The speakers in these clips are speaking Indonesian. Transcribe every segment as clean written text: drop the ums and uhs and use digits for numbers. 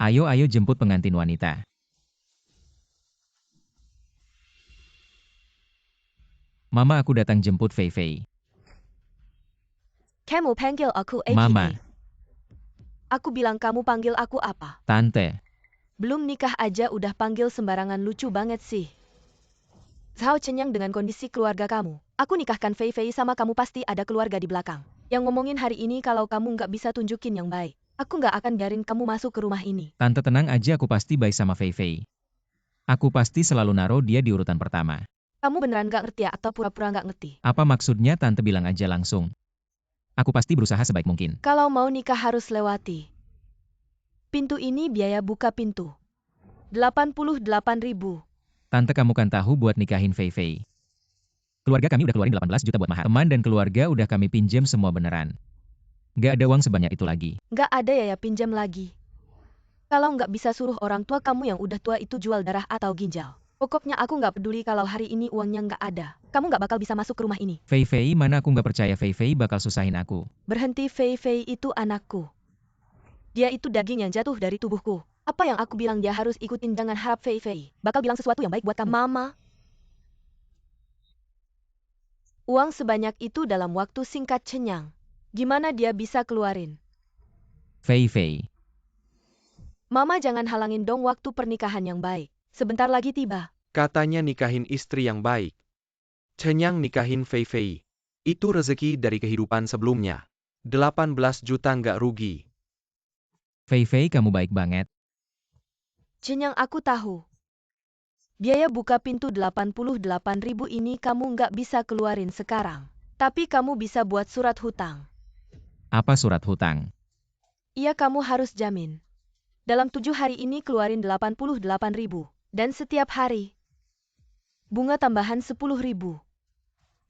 Ayo jemput pengantin wanita. Mama, aku datang jemput Fei Fei. Kamu panggil aku Mama, AKA. Aku bilang kamu panggil aku apa? Tante. Belum nikah aja udah panggil sembarangan, lucu banget sih. Zhao Chenyang dengan kondisi keluarga kamu. Aku nikahkan Fei Fei sama kamu, pasti ada keluarga di belakang. Yang ngomongin hari ini kalau kamu nggak bisa tunjukin yang baik. Aku nggak akan biarin kamu masuk ke rumah ini. Tante tenang aja, aku pasti baik sama Fei Fei. Aku pasti selalu naruh dia di urutan pertama. Kamu beneran nggak ngerti ya atau pura-pura nggak ngerti? Apa maksudnya? Tante bilang aja langsung. Aku pasti berusaha sebaik mungkin. Kalau mau nikah harus lewati pintu ini, biaya buka pintu 88.000. Tante, kamu kan tahu buat nikahin Fei Fei. Keluarga kami udah keluarin 18 juta buat mahar. Teman dan keluarga udah kami pinjam semua beneran. Nggak ada uang sebanyak itu lagi. Nggak ada ya pinjam lagi. Kalau nggak bisa suruh orang tua kamu yang udah tua itu jual darah atau ginjal. Pokoknya aku nggak peduli kalau hari ini uangnya nggak ada. Kamu nggak bakal bisa masuk ke rumah ini. Fei Fei mana, aku nggak percaya Fei Fei bakal susahin aku. Berhenti, Fei Fei itu anakku. Dia itu daging yang jatuh dari tubuhku. Apa yang aku bilang dia harus ikutin, jangan harap Fei Fei bakal bilang sesuatu yang baik buat kamu. Mama. Uang sebanyak itu dalam waktu singkat, Chenyang. Gimana dia bisa keluarin? Fei Fei. Mama, jangan halangin dong waktu pernikahan yang baik. Sebentar lagi tiba. Katanya nikahin istri yang baik. Chenyang nikahin Fei Fei. Itu rezeki dari kehidupan sebelumnya. 18 juta nggak rugi. Fei Fei, kamu baik banget. Chenyang, aku tahu. Biaya buka pintu 88.000 ini kamu nggak bisa keluarin sekarang. Tapi kamu bisa buat surat hutang. Apa surat hutang? Iya, kamu harus jamin. Dalam 7 hari ini keluarin 88.000. Dan setiap hari. Bunga tambahan 10.000.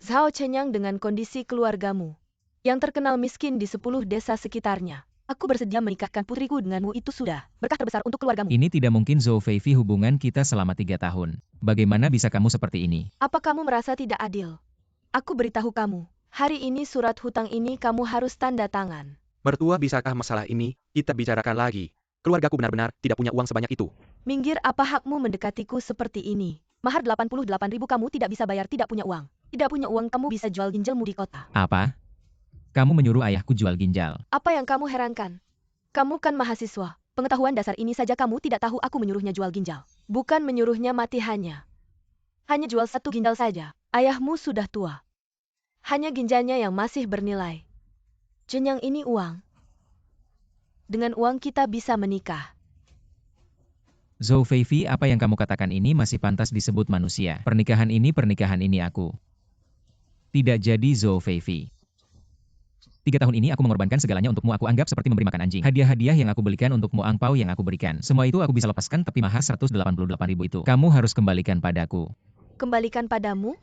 Zhao Chenyang, dengan kondisi keluargamu. Yang terkenal miskin di 10 desa sekitarnya. Aku bersedia menikahkan putriku denganmu, itu sudah berkah terbesar untuk keluargamu. Ini tidak mungkin, Zhou Fei Fei, hubungan kita selama 3 tahun. Bagaimana bisa kamu seperti ini? Apa kamu merasa tidak adil? Aku beritahu kamu, hari ini surat hutang ini kamu harus tanda tangan. Mertua, bisakah masalah ini kita bicarakan lagi? Keluargaku benar-benar tidak punya uang sebanyak itu. Minggir, apa hakmu mendekatiku seperti ini? Mahar 88.000 kamu tidak bisa bayar, tidak punya uang. Tidak punya uang kamu bisa jual ginjalmu di kota. Apa? Kamu menyuruh ayahku jual ginjal. Apa yang kamu herankan? Kamu kan mahasiswa. Pengetahuan dasar ini saja kamu tidak tahu, aku menyuruhnya jual ginjal. Bukan menyuruhnya mati, hanya jual 1 ginjal saja. Ayahmu sudah tua. Hanya ginjalnya yang masih bernilai. Chenyang, ini uang. Dengan uang kita bisa menikah. Zhou Fei Fei, apa yang kamu katakan ini masih pantas disebut manusia. Pernikahan ini aku. Tidak jadi, Zhou Fei Fei. 3 tahun ini aku mengorbankan segalanya untukmu, aku anggap seperti memberi makan anjing. Hadiah-hadiah yang aku belikan untukmu, angpau yang aku berikan. Semua itu aku bisa lepaskan, tapi mahar 188.000 itu, kamu harus kembalikan padaku. Kembalikan padamu?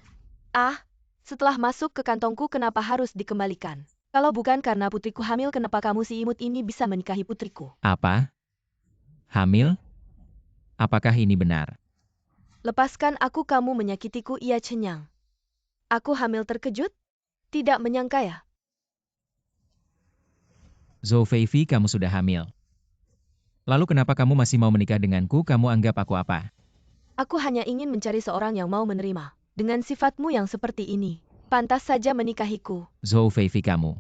Ah, setelah masuk ke kantongku kenapa harus dikembalikan? Kalau bukan karena putriku hamil, kenapa kamu si imut ini bisa menikahi putriku? Apa? Hamil? Apakah ini benar? Lepaskan aku, kamu menyakitiku. Iya, Chenyang. Aku hamil, terkejut? Tidak menyangka ya? Zhou Fei Fei, kamu sudah hamil. Lalu kenapa kamu masih mau menikah denganku? Kamu anggap aku apa? Aku hanya ingin mencari seorang yang mau menerima. Dengan sifatmu yang seperti ini, pantas saja menikahiku. Zhou Fei Fei, kamu.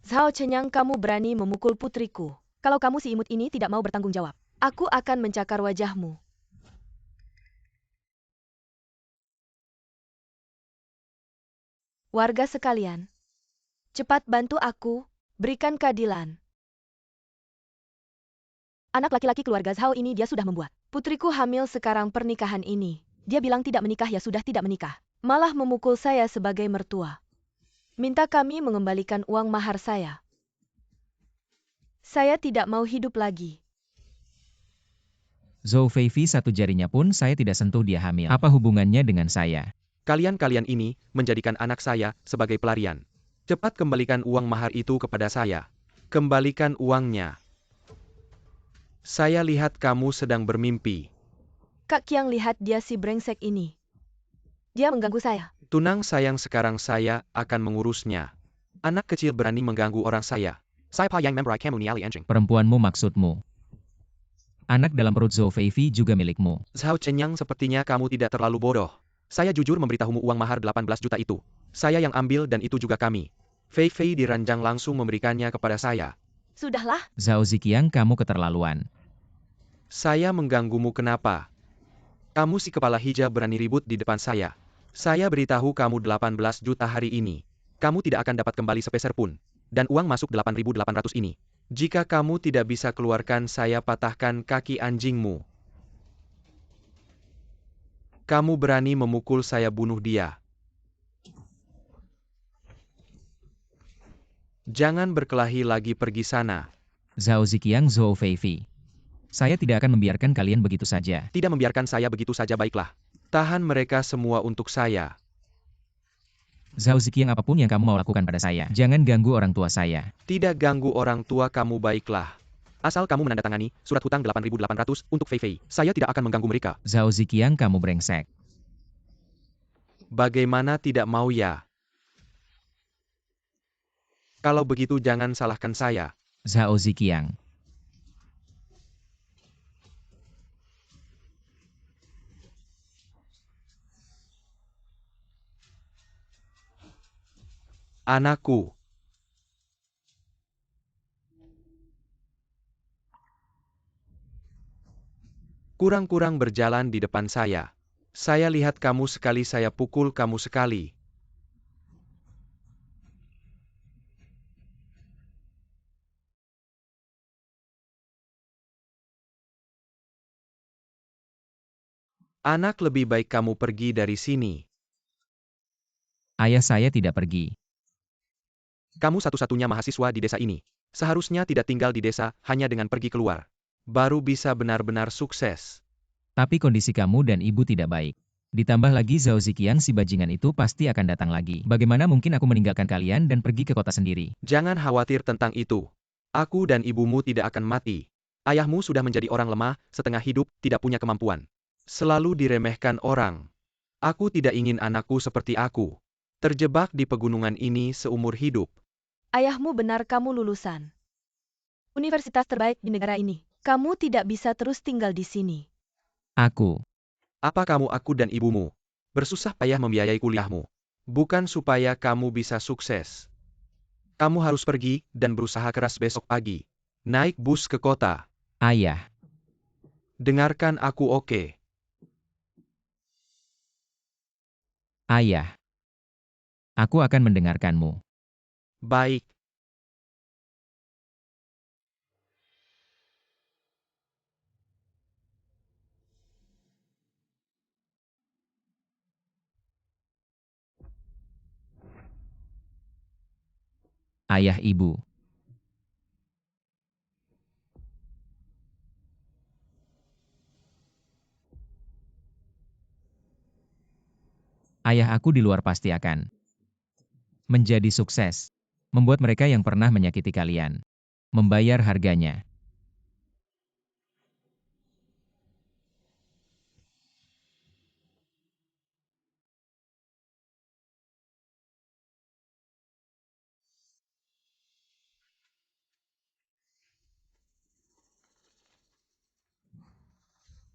Zhao Chenyang, kamu berani memukul putriku. Kalau kamu si imut ini tidak mau bertanggung jawab, aku akan mencakar wajahmu. Warga sekalian, cepat bantu aku, berikan keadilan. Anak laki-laki keluarga Zhao ini dia sudah membuat putriku hamil sekarang pernikahan ini. Dia bilang tidak menikah, ya sudah tidak menikah. Malah memukul saya sebagai mertua. Minta kami mengembalikan uang mahar saya. Saya tidak mau hidup lagi. Zhou Fei Fei, satu jarinya pun saya tidak sentuh, dia hamil. Apa hubungannya dengan saya? Kalian-kalian ini menjadikan anak saya sebagai pelarian. Cepat kembalikan uang mahar itu kepada saya. Kembalikan uangnya. Saya lihat kamu sedang bermimpi. Kak Qiang, lihat dia si brengsek ini. Dia mengganggu saya. Tunang sayang, sekarang saya akan mengurusnya. Anak kecil berani mengganggu orang saya. Saya Pa Yang memberi kamu ni ali anjing. Perempuanmu maksudmu? Anak dalam perut Zhou Feifei juga milikmu. Zhao Chenyang, sepertinya kamu tidak terlalu bodoh. Saya jujur memberitahumu uang mahar 18 juta itu. Saya yang ambil dan itu juga kami. Fei Fei diranjang langsung memberikannya kepada saya. Sudahlah, Zhao Ziqiang, kamu keterlaluan. Saya mengganggumu kenapa? Kamu si kepala hijau berani ribut di depan saya. Saya beritahu kamu 18 juta hari ini. Kamu tidak akan dapat kembali sepeser pun. Dan uang masuk 8.800 ini. Jika kamu tidak bisa keluarkan, saya patahkan kaki anjingmu. Kamu berani memukul saya, bunuh dia. Jangan berkelahi lagi, pergi sana. Zhao Ziqiang, Zhou Feifei. Saya tidak akan membiarkan kalian begitu saja. Tidak membiarkan saya begitu saja, baiklah. Tahan mereka semua untuk saya. Zhao Ziqiang, apapun yang kamu mau lakukan pada saya, jangan ganggu orang tua saya. Tidak ganggu orang tua kamu, baiklah. Asal kamu menandatangani surat hutang 8.800 untuk Fei Fei, saya tidak akan mengganggu mereka. Zhao Ziqiang, kamu brengsek. Bagaimana tidak mau ya? Kalau begitu jangan salahkan saya. Zhao Ziqiang. Anakku. Kurang-kurang berjalan di depan saya. Saya lihat kamu sekali, saya pukul kamu sekali. Anak, lebih baik kamu pergi dari sini. Ayah saya tidak pergi. Kamu satu-satunya mahasiswa di desa ini. Seharusnya tidak tinggal di desa hanya dengan pergi keluar. Baru bisa benar-benar sukses. Tapi kondisi kamu dan ibu tidak baik. Ditambah lagi Zhao Ziqiang, si bajingan itu pasti akan datang lagi. Bagaimana mungkin aku meninggalkan kalian dan pergi ke kota sendiri? Jangan khawatir tentang itu. Aku dan ibumu tidak akan mati. Ayahmu sudah menjadi orang lemah, setengah hidup, tidak punya kemampuan. Selalu diremehkan orang. Aku tidak ingin anakku seperti aku. Terjebak di pegunungan ini seumur hidup. ayahmu benar, kamu lulusan universitas terbaik di negara ini. Kamu tidak bisa terus tinggal di sini. Aku. Apa kamu, aku dan ibumu, bersusah payah membiayai kuliahmu. Bukan supaya kamu bisa sukses. Kamu harus pergi dan berusaha keras besok pagi. Naik bus ke kota. Ayah. Dengarkan aku, oke? Ayah. Aku akan mendengarkanmu. Baik. Ayah, ibu. Ayah, aku di luar pasti akan menjadi sukses. Membuat mereka yang pernah menyakiti kalian membayar harganya.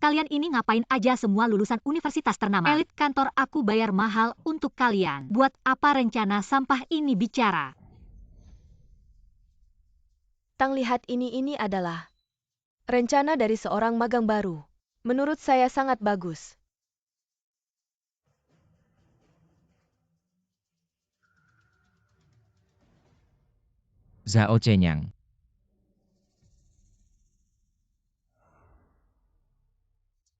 Kalian ini ngapain aja semua lulusan universitas ternama? Elit kantor aku bayar mahal untuk kalian. Buat apa rencana sampah ini bicara? Tang, lihat ini adalah rencana dari seorang magang baru. Menurut saya sangat bagus. Zhao Chenyang.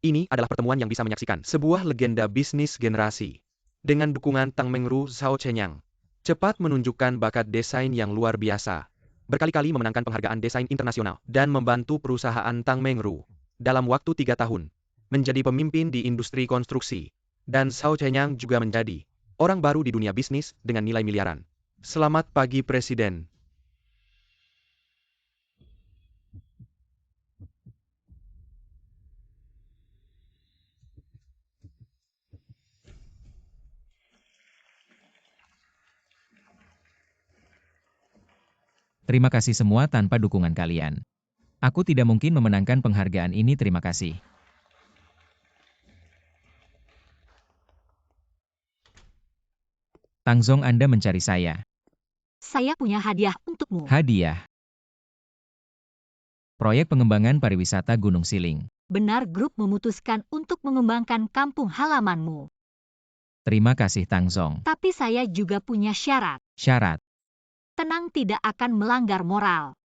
Ini adalah pertemuan yang bisa menyaksikan sebuah legenda bisnis generasi. Dengan dukungan Tang Mengru, Zhao Chenyang cepat menunjukkan bakat desain yang luar biasa. Berkali-kali memenangkan penghargaan desain internasional dan membantu perusahaan Tang Mengru dalam waktu 3 tahun menjadi pemimpin di industri konstruksi. Dan Zhao Chenyang juga menjadi orang baru di dunia bisnis dengan nilai miliaran. Selamat pagi, Presiden. Terima kasih semua, tanpa dukungan kalian Aku tidak mungkin memenangkan penghargaan ini, terima kasih. Tangzong, Anda mencari saya. Saya punya hadiah untukmu. Hadiah. Proyek pengembangan pariwisata Gunung Siling. Benar, grup memutuskan untuk mengembangkan kampung halamanmu. Terima kasih Tangzong. Tapi saya juga punya syarat. Syarat. Tenang tidak akan melanggar moral.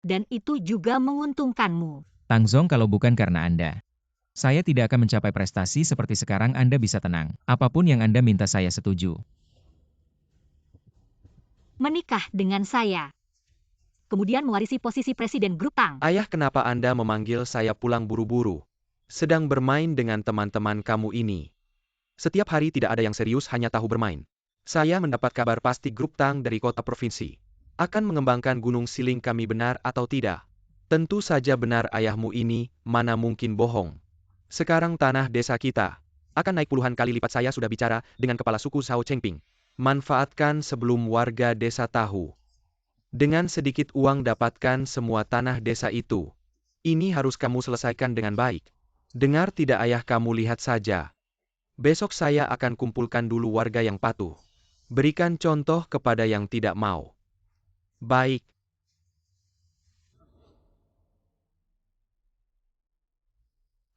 Dan itu juga menguntungkanmu. Tangzong, kalau bukan karena Anda, saya tidak akan mencapai prestasi seperti sekarang. Anda bisa tenang. Apapun yang Anda minta saya setuju. Menikah dengan saya. Kemudian mewarisi posisi presiden grup Tang. Ayah, kenapa Anda memanggil saya pulang buru-buru? Sedang bermain dengan teman-teman kamu ini. Setiap hari tidak ada yang serius, hanya tahu bermain. Saya mendapat kabar pasti grup Tang dari kota provinsi akan mengembangkan Gunung Siling. Kami benar atau tidak? Tentu saja benar ayahmu ini, mana mungkin bohong. Sekarang tanah desa kita akan naik puluhan kali lipat. Saya sudah bicara dengan kepala suku Zhao Chengping. Manfaatkan sebelum warga desa tahu. Dengan sedikit uang dapatkan semua tanah desa itu. Ini harus kamu selesaikan dengan baik. Dengar tidak ayah, kamu lihat saja. Besok saya akan kumpulkan dulu warga yang patuh. Berikan contoh kepada yang tidak mau. Baik.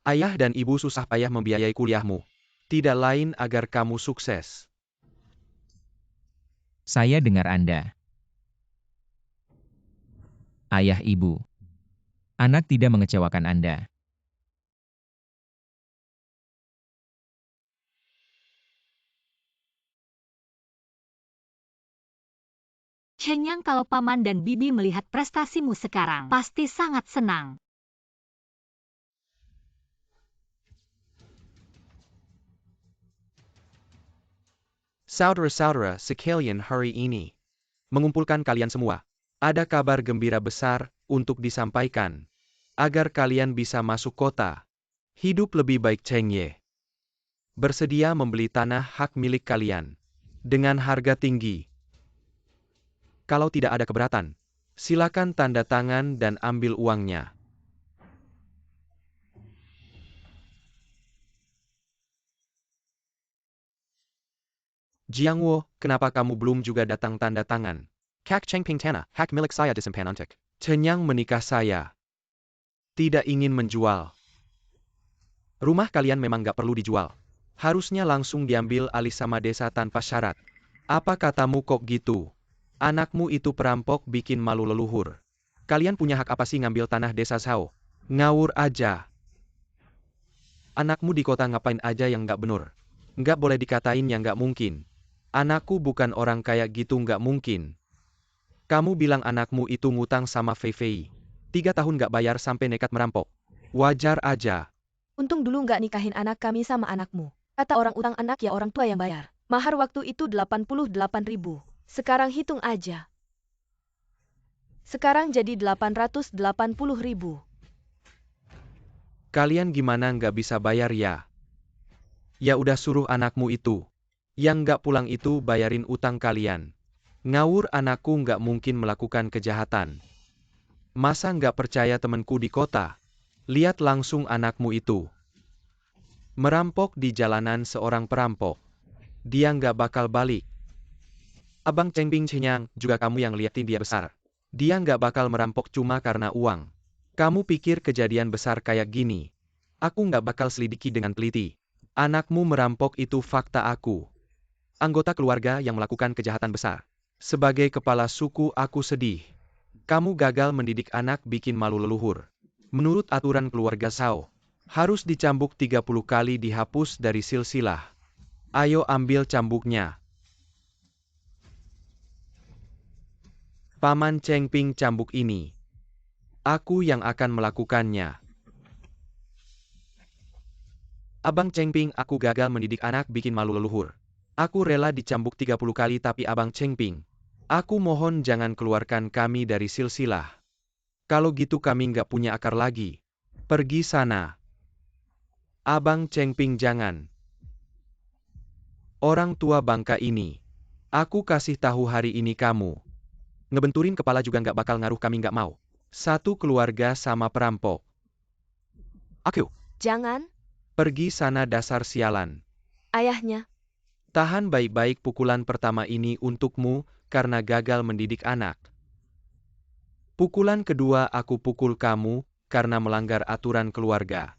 Ayah dan ibu susah payah membiayai kuliahmu. Tidak lain agar kamu sukses. Saya dengar Anda. Ayah, ibu. Anak tidak mengecewakan Anda. Chenyang, kalau paman dan bibi melihat prestasimu sekarang, pasti sangat senang. Saudara-saudara sekalian, hari ini mengumpulkan kalian semua. Ada kabar gembira besar untuk disampaikan. Agar kalian bisa masuk kota. Hidup lebih baik. Cheng Ye bersedia membeli tanah hak milik kalian dengan harga tinggi. Kalau tidak ada keberatan, silakan tanda tangan dan ambil uangnya. Jiangwo, kenapa kamu belum juga datang tanda tangan? Kak Chengping tanah hak milik saya disimpan untuk Chenyang menikah saya. Tidak ingin menjual. Rumah kalian memang gak perlu dijual. Harusnya langsung diambil alih sama desa tanpa syarat. Apa katamu kok gitu? Anakmu itu perampok, bikin malu leluhur. Kalian punya hak apa sih ngambil tanah desa Zhao? Ngawur aja. Anakmu di kota ngapain aja yang gak bener? Nggak boleh dikatain yang gak mungkin. Anakku bukan orang kayak gitu, nggak mungkin. Kamu bilang anakmu itu ngutang sama Fei Fei. 3 tahun gak bayar sampai nekat merampok. Wajar aja. Untung dulu nggak nikahin anak kami sama anakmu. Kata orang, utang anak ya orang tua yang bayar. Mahar waktu itu 88.000. Sekarang hitung aja. Sekarang jadi 880.000. Kalian gimana nggak bisa bayar ya? Ya udah, suruh anakmu itu yang nggak pulang itu bayarin utang kalian. Ngawur, anakku nggak mungkin melakukan kejahatan. Masa nggak percaya temanku di kota? Lihat langsung anakmu itu. Merampok di jalanan seorang perampok. Dia nggak bakal balik. Abang Chengping Chenyang, juga kamu yang liatin dia besar. Dia nggak bakal merampok cuma karena uang. Kamu pikir kejadian besar kayak gini aku nggak bakal selidiki dengan teliti? Anakmu merampok itu fakta. Aku anggota keluarga yang melakukan kejahatan besar. Sebagai kepala suku aku sedih. Kamu gagal mendidik anak, bikin malu leluhur. Menurut aturan keluarga Zhao, harus dicambuk 30 kali, dihapus dari silsilah. Ayo ambil cambuknya. Paman Chengping, cambuk ini aku yang akan melakukannya. Abang Chengping, aku gagal mendidik anak, bikin malu leluhur. Aku rela dicambuk 30 kali, tapi Abang Chengping, aku mohon jangan keluarkan kami dari silsilah. Kalau gitu kami nggak punya akar lagi. Pergi sana. Abang Chengping, jangan. Orang tua bangka ini. Aku kasih tahu hari ini kamu ngebenturin kepala juga nggak bakal ngaruh, kami nggak mau. Satu keluarga sama perampok. Aku, Jangan, pergi sana dasar sialan. ayahnya. Tahan baik-baik pukulan pertama ini untukmu karena gagal mendidik anak. Pukulan kedua aku pukul kamu karena melanggar aturan keluarga.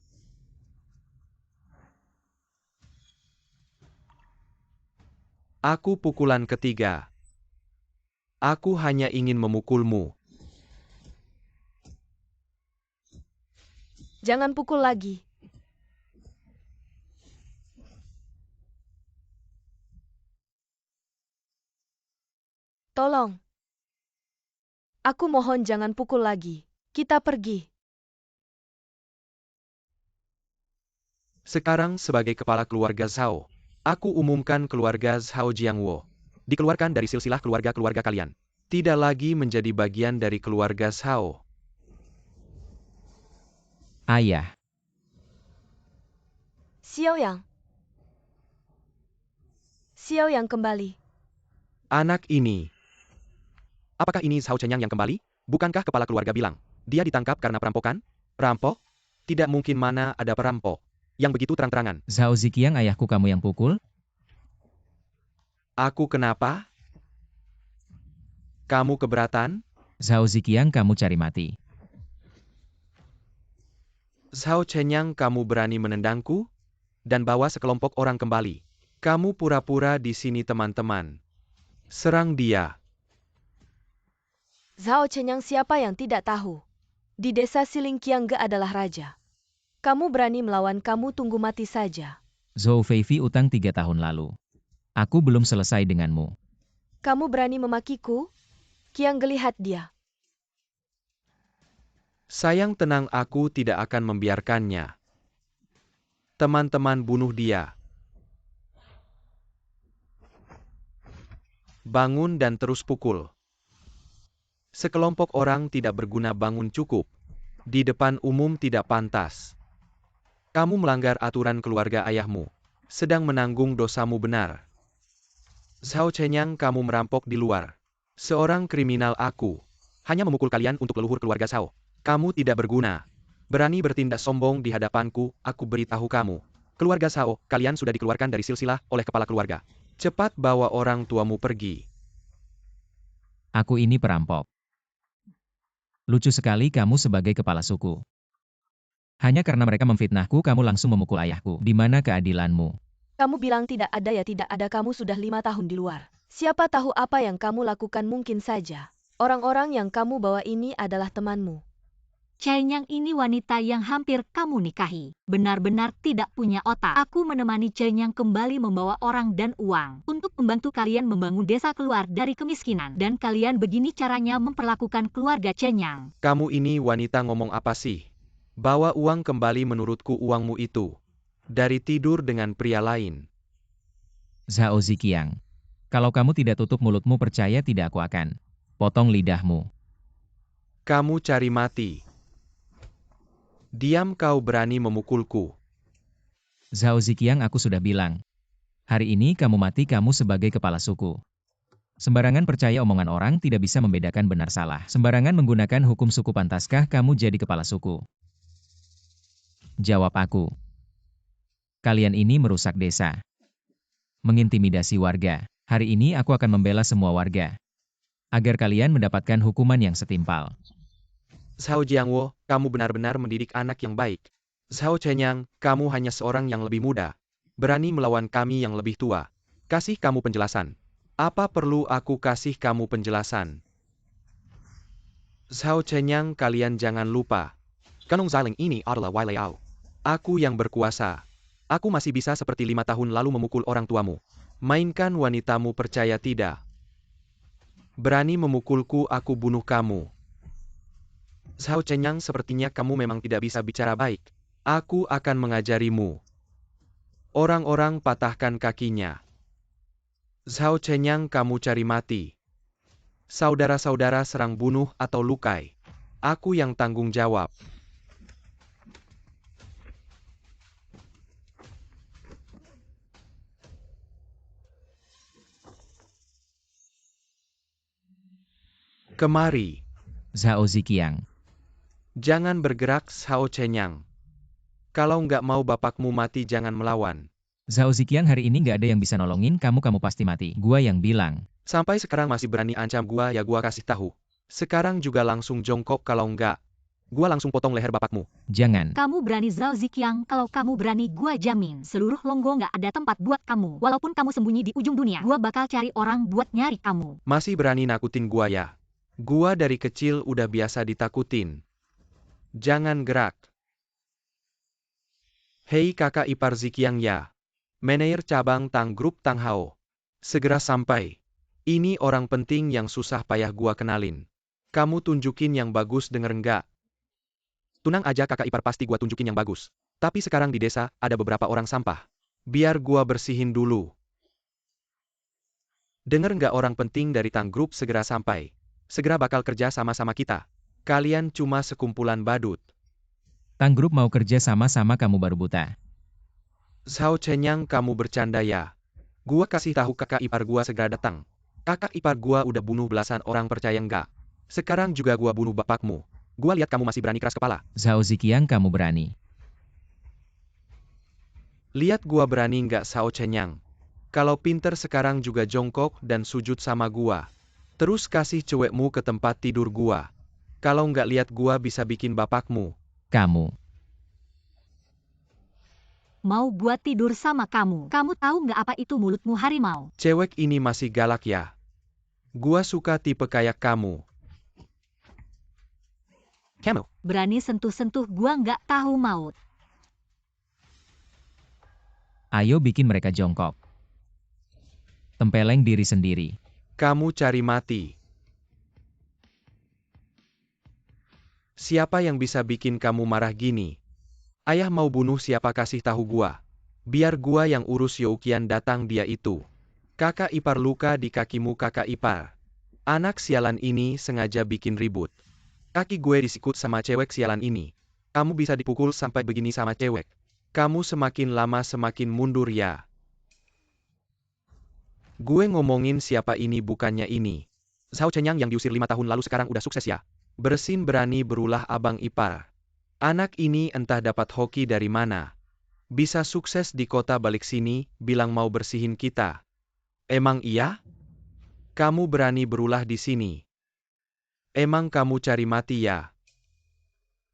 Aku pukulan ketiga. Aku hanya ingin memukulmu. Jangan pukul lagi. Tolong. Aku mohon jangan pukul lagi. Kita pergi. Sekarang sebagai kepala keluarga Zhao, aku umumkan keluarga Zhao Jiangwo dikeluarkan dari silsilah keluarga-keluarga kalian. Tidak lagi menjadi bagian dari keluarga Zhao. Ayah, Xiaoyang. Xiaoyang kembali. Anak ini. Apakah ini Zhao Chenyang yang kembali? Bukankah kepala keluarga bilang, dia ditangkap karena perampokan? Perampok? Tidak mungkin, mana ada perampok yang begitu terang-terangan. Zhao Ziqiang ayahku kamu yang pukul? Aku kenapa? Kamu keberatan? Zhao Ziqiang kamu cari mati. Zhao Chenyang kamu berani menendangku? Dan bawa sekelompok orang kembali. Kamu pura-pura di sini teman-teman. Serang dia. Zhao Chenyang siapa yang tidak tahu? Di desa Silingqiangge adalah raja. Kamu berani melawan, kamu tunggu mati saja. Zhou Feifei utang 3 tahun lalu. Aku belum selesai denganmu. Kamu berani memakiku? Qiangge, lihat dia. Sayang, tenang, aku tidak akan membiarkannya. Teman-teman, bunuh dia. Bangun dan terus pukul. Sekelompok orang tidak berguna, bangun cukup. Di depan umum tidak pantas. Kamu melanggar aturan keluarga ayahmu. Sedang menanggung dosamu, benar. Zhao Chenyang kamu merampok di luar. Seorang kriminal, aku hanya memukul kalian untuk leluhur keluarga Zhao. Kamu tidak berguna. Berani bertindak sombong di hadapanku, aku beritahu kamu. Keluarga Zhao, kalian sudah dikeluarkan dari silsilah oleh kepala keluarga. Cepat bawa orang tuamu pergi. Aku ini perampok. Lucu sekali kamu sebagai kepala suku. Hanya karena mereka memfitnahku kamu langsung memukul ayahku. Di mana keadilanmu? Kamu bilang tidak ada ya tidak ada, kamu sudah 5 tahun di luar. Siapa tahu apa yang kamu lakukan, mungkin saja. Orang-orang yang kamu bawa ini adalah temanmu. Chenyang ini wanita yang hampir kamu nikahi. Benar-benar tidak punya otak. Aku menemani Chenyang kembali membawa orang dan uang untuk membantu kalian membangun desa keluar dari kemiskinan. Dan kalian begini caranya memperlakukan keluarga Chenyang. Kamu ini wanita ngomong apa sih? Bawa uang kembali, menurutku uangmu itu dari tidur dengan pria lain. Zhao Ziqiang. Kalau kamu tidak tutup mulutmu, percaya tidak, aku akan potong lidahmu. Kamu cari mati. Diam, kau berani memukulku. Zhao Ziqiang, aku sudah bilang. Hari ini kamu mati, kamu sebagai kepala suku. Sembarangan percaya omongan orang, tidak bisa membedakan benar salah. Sembarangan menggunakan hukum suku, pantaskah kamu jadi kepala suku? Jawab aku. Kalian ini merusak desa. Mengintimidasi warga. Hari ini aku akan membela semua warga. Agar kalian mendapatkan hukuman yang setimpal. Zhao Jiangwo, kamu benar-benar mendidik anak yang baik. Zhao Chenyang, kamu hanya seorang yang lebih muda. Berani melawan kami yang lebih tua. Kasih kamu penjelasan. Apa perlu aku kasih kamu penjelasan? Zhao Chenyang, kalian jangan lupa. Kanong Xiling ini adalah Wai Liao. Aku yang berkuasa. Aku masih bisa seperti 5 tahun lalu memukul orang tuamu. Mainkan wanitamu, percaya tidak? Berani memukulku, aku bunuh kamu. Zhao Chenyang, sepertinya kamu memang tidak bisa bicara baik. Aku akan mengajarimu. Orang-orang patahkan kakinya. Zhao Chenyang, kamu cari mati. Saudara-saudara serang, bunuh atau lukai. Aku yang tanggung jawab. Kemari. Zhao Ziqiang. Jangan bergerak, Zhao Chenyang. Kalau nggak mau bapakmu mati jangan melawan. Zhao Ziqiang, hari ini nggak ada yang bisa nolongin kamu pasti mati. Gua yang bilang. Sampai sekarang masih berani ancam gua ya gua kasih tahu. Sekarang juga langsung jongkok kalau nggak. Gua langsung potong leher bapakmu. Jangan. Kamu berani Zhao Ziqiang, kalau kamu berani gua jamin seluruh Longgo nggak ada tempat buat kamu. Walaupun kamu sembunyi di ujung dunia, gua bakal cari orang buat nyari kamu. Masih berani nakutin gua ya? Gua dari kecil udah biasa ditakutin. Jangan gerak. Hei kakak ipar Ziqiang ya. Manajer cabang Tang Grup Tang Hao. Segera sampai. Ini orang penting yang susah payah gua kenalin. Kamu tunjukin yang bagus denger nggak? Tunang aja kakak ipar, pasti gua tunjukin yang bagus. Tapi sekarang di desa ada beberapa orang sampah. Biar gua bersihin dulu. Denger nggak, orang penting dari Tang Grup segera sampai. Segera bakal kerja sama-sama kita. Kalian cuma sekumpulan badut. Tang Grup mau kerja sama-sama, kamu baru buta. Zhao Chenyang, kamu bercanda ya? Gua kasih tahu kakak ipar gua segera datang. Kakak ipar gua udah bunuh belasan orang, percaya nggak? Sekarang juga gua bunuh bapakmu. Gua lihat kamu masih berani keras kepala. Zhao Ziqiang, kamu berani. Lihat gua berani nggak, Zhao Chenyang? Kalau pinter sekarang juga jongkok dan sujud sama gua. Terus kasih cewekmu ke tempat tidur gua. Kalau nggak lihat gua bisa bikin bapakmu. Kamu. Mau gua tidur sama kamu. Kamu tahu nggak apa itu mulutmu harimau? Cewek ini masih galak ya? Gua suka tipe kayak kamu. Kamu Berani sentuh-sentuh gua nggak tahu maut. Ayo bikin mereka jongkok. Tempeleng diri sendiri. Kamu cari mati. Siapa yang bisa bikin kamu marah gini? Ayah mau bunuh siapa, kasih tahu gua. Biar gua yang urus. Youqian datang, dia itu. Kakak ipar luka di kakimu kakak ipar. Anak sialan ini sengaja bikin ribut. Kaki gue disikut sama cewek sialan ini. Kamu bisa dipukul sampai begini sama cewek. Kamu semakin lama semakin mundur ya. Gue ngomongin siapa ini bukannya ini. Zhao Chenyang yang diusir 5 tahun lalu sekarang udah sukses ya. Bersin berani berulah abang ipar. Anak ini entah dapat hoki dari mana. Bisa sukses di kota balik sini, bilang mau bersihin kita. Emang iya? Kamu berani berulah di sini. Emang kamu cari mati ya?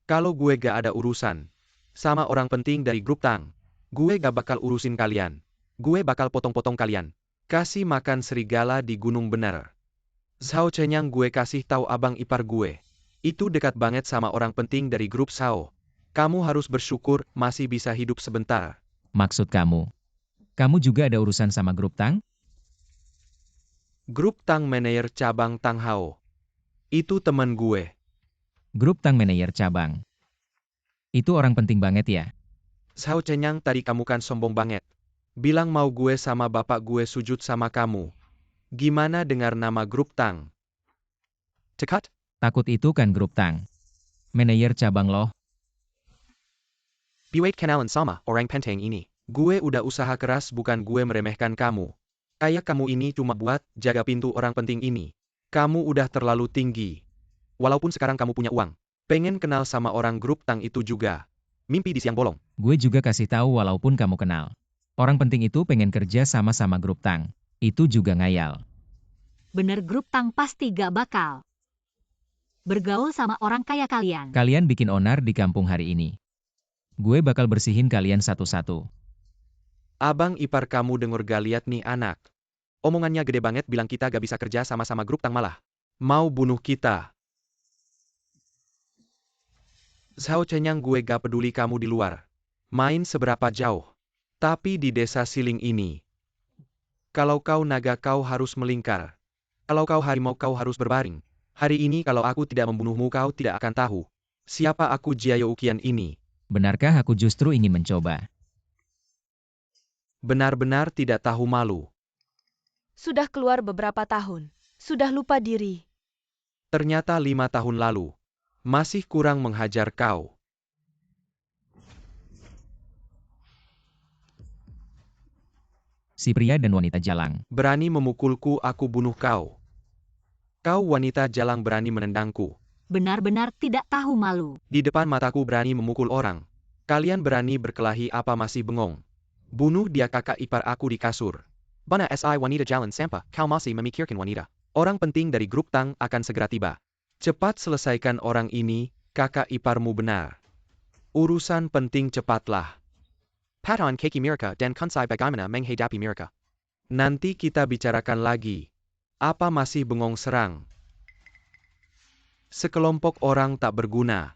Kalau gue gak ada urusan sama orang penting dari grup Tang, gue gak bakal urusin kalian. Gue bakal potong-potong kalian. Kasih makan serigala di gunung bener. Zhao Chenyang, gue kasih tahu abang ipar gue. Itu dekat banget sama orang penting dari grup Zhao. Kamu harus bersyukur masih bisa hidup sebentar. Maksud kamu? Kamu juga ada urusan sama grup Tang? Grup Tang manajer cabang Tang Hao. Itu temen gue. Grup Tang manajer cabang. Itu orang penting banget ya? Zhao Chenyang, tadi kamu kan sombong banget. Bilang mau gue sama bapak gue sujud sama kamu. Gimana dengar nama grup Tang? Cekat? Takut itu kan grup Tang. Manajer cabang loh. Piwait kenalan sama orang penting ini. Gue udah usaha keras, bukan gue meremehkan kamu. Kayak kamu ini cuma buat jaga pintu orang penting ini. Kamu udah terlalu tinggi. Walaupun sekarang kamu punya uang. Pengen kenal sama orang grup Tang itu juga. Mimpi di siang bolong. Gue juga kasih tahu walaupun kamu kenal. Orang penting itu pengen kerja sama-sama grup Tang. Itu juga ngayal. Bener, grup Tang pasti gak bakal bergaul sama orang kaya kalian. Kalian bikin onar di kampung hari ini. Gue bakal bersihin kalian satu-satu. Abang ipar kamu denger gak liat nih anak. Omongannya gede banget, bilang kita gak bisa kerja sama-sama grup Tang, malah mau bunuh kita. Zhao Chenyang, gue gak peduli kamu di luar main seberapa jauh. Tapi di desa Siling ini, kalau kau naga kau harus melingkar. Kalau kau harimau kau harus berbaring. Hari ini kalau aku tidak membunuhmu kau tidak akan tahu siapa aku, Jia Youqian ini. Benarkah aku justru ingin mencoba? Benar-benar tidak tahu malu. Sudah keluar beberapa tahun. Sudah lupa diri. Ternyata 5 tahun lalu. Masih kurang menghajar kau. Si pria dan wanita jalang. Berani memukulku, aku bunuh kau. Kau wanita jalang berani menendangku. benar-benar tidak tahu malu. Di depan mataku berani memukul orang. Kalian berani berkelahi apa masih bengong? Bunuh dia, kakak ipar aku di kasur. Bana si wanita jalan sampah, kau masih memikirkan wanita. Orang penting dari grup Tang akan segera tiba. Cepat selesaikan orang ini, kakak iparmu benar. Urusan penting cepatlah. Patan kaki mereka dan kansai bagaimana menghadapi mereka. Nanti kita bicarakan lagi. Apa masih bengong, serang? Sekelompok orang tak berguna.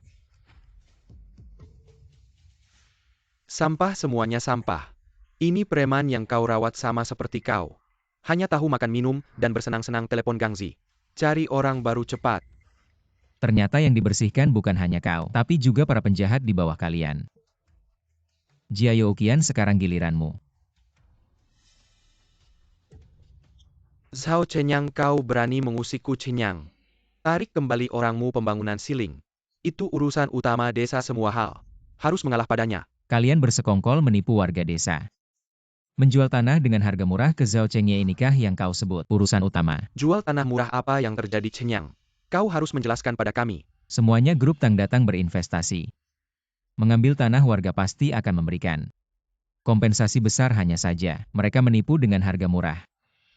Sampah, semuanya sampah. Ini preman yang kau rawat sama seperti kau. Hanya tahu makan minum dan bersenang-senang telepon Gangzi. Cari orang baru cepat. Ternyata yang dibersihkan bukan hanya kau, tapi juga para penjahat di bawah kalian. Jiayo Ukian, sekarang giliranmu. Zhao Chenyang, kau berani mengusikku, Chenyang. Tarik kembali orangmu, pembangunan siling. Itu urusan utama desa, semua hal harus mengalah padanya. Kalian bersekongkol menipu warga desa. Menjual tanah dengan harga murah ke Zhao Chengye, inikah yang kau sebut urusan utama? Jual tanah murah, apa yang terjadi, Chenyang? Kau harus menjelaskan pada kami. Semuanya grup Tang datang berinvestasi. Mengambil tanah warga pasti akan memberikan kompensasi besar, hanya saja mereka menipu dengan harga murah.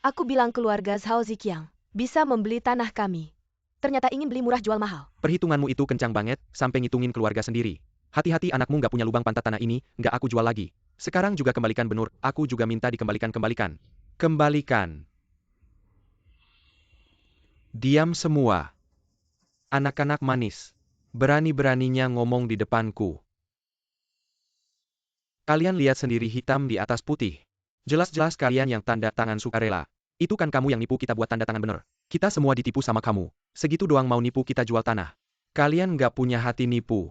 Aku bilang keluarga Zhao Ziqiang bisa membeli tanah kami. Ternyata ingin beli murah jual mahal. Perhitunganmu itu kencang banget, sampai ngitungin keluarga sendiri. Hati-hati, anakmu nggak punya lubang pantat, tanah ini nggak aku jual lagi. Sekarang juga kembalikan, Benur. Aku juga minta dikembalikan. Kembalikan. Diam semua. Anak-anak manis. Berani-beraninya ngomong di depanku. Kalian lihat sendiri, hitam di atas putih. Jelas-jelas kalian yang tanda tangan sukarela. Itu kan kamu yang nipu kita buat tanda tangan, bener. Kita semua ditipu sama kamu. Segitu doang mau nipu kita jual tanah. Kalian nggak punya hati nipu.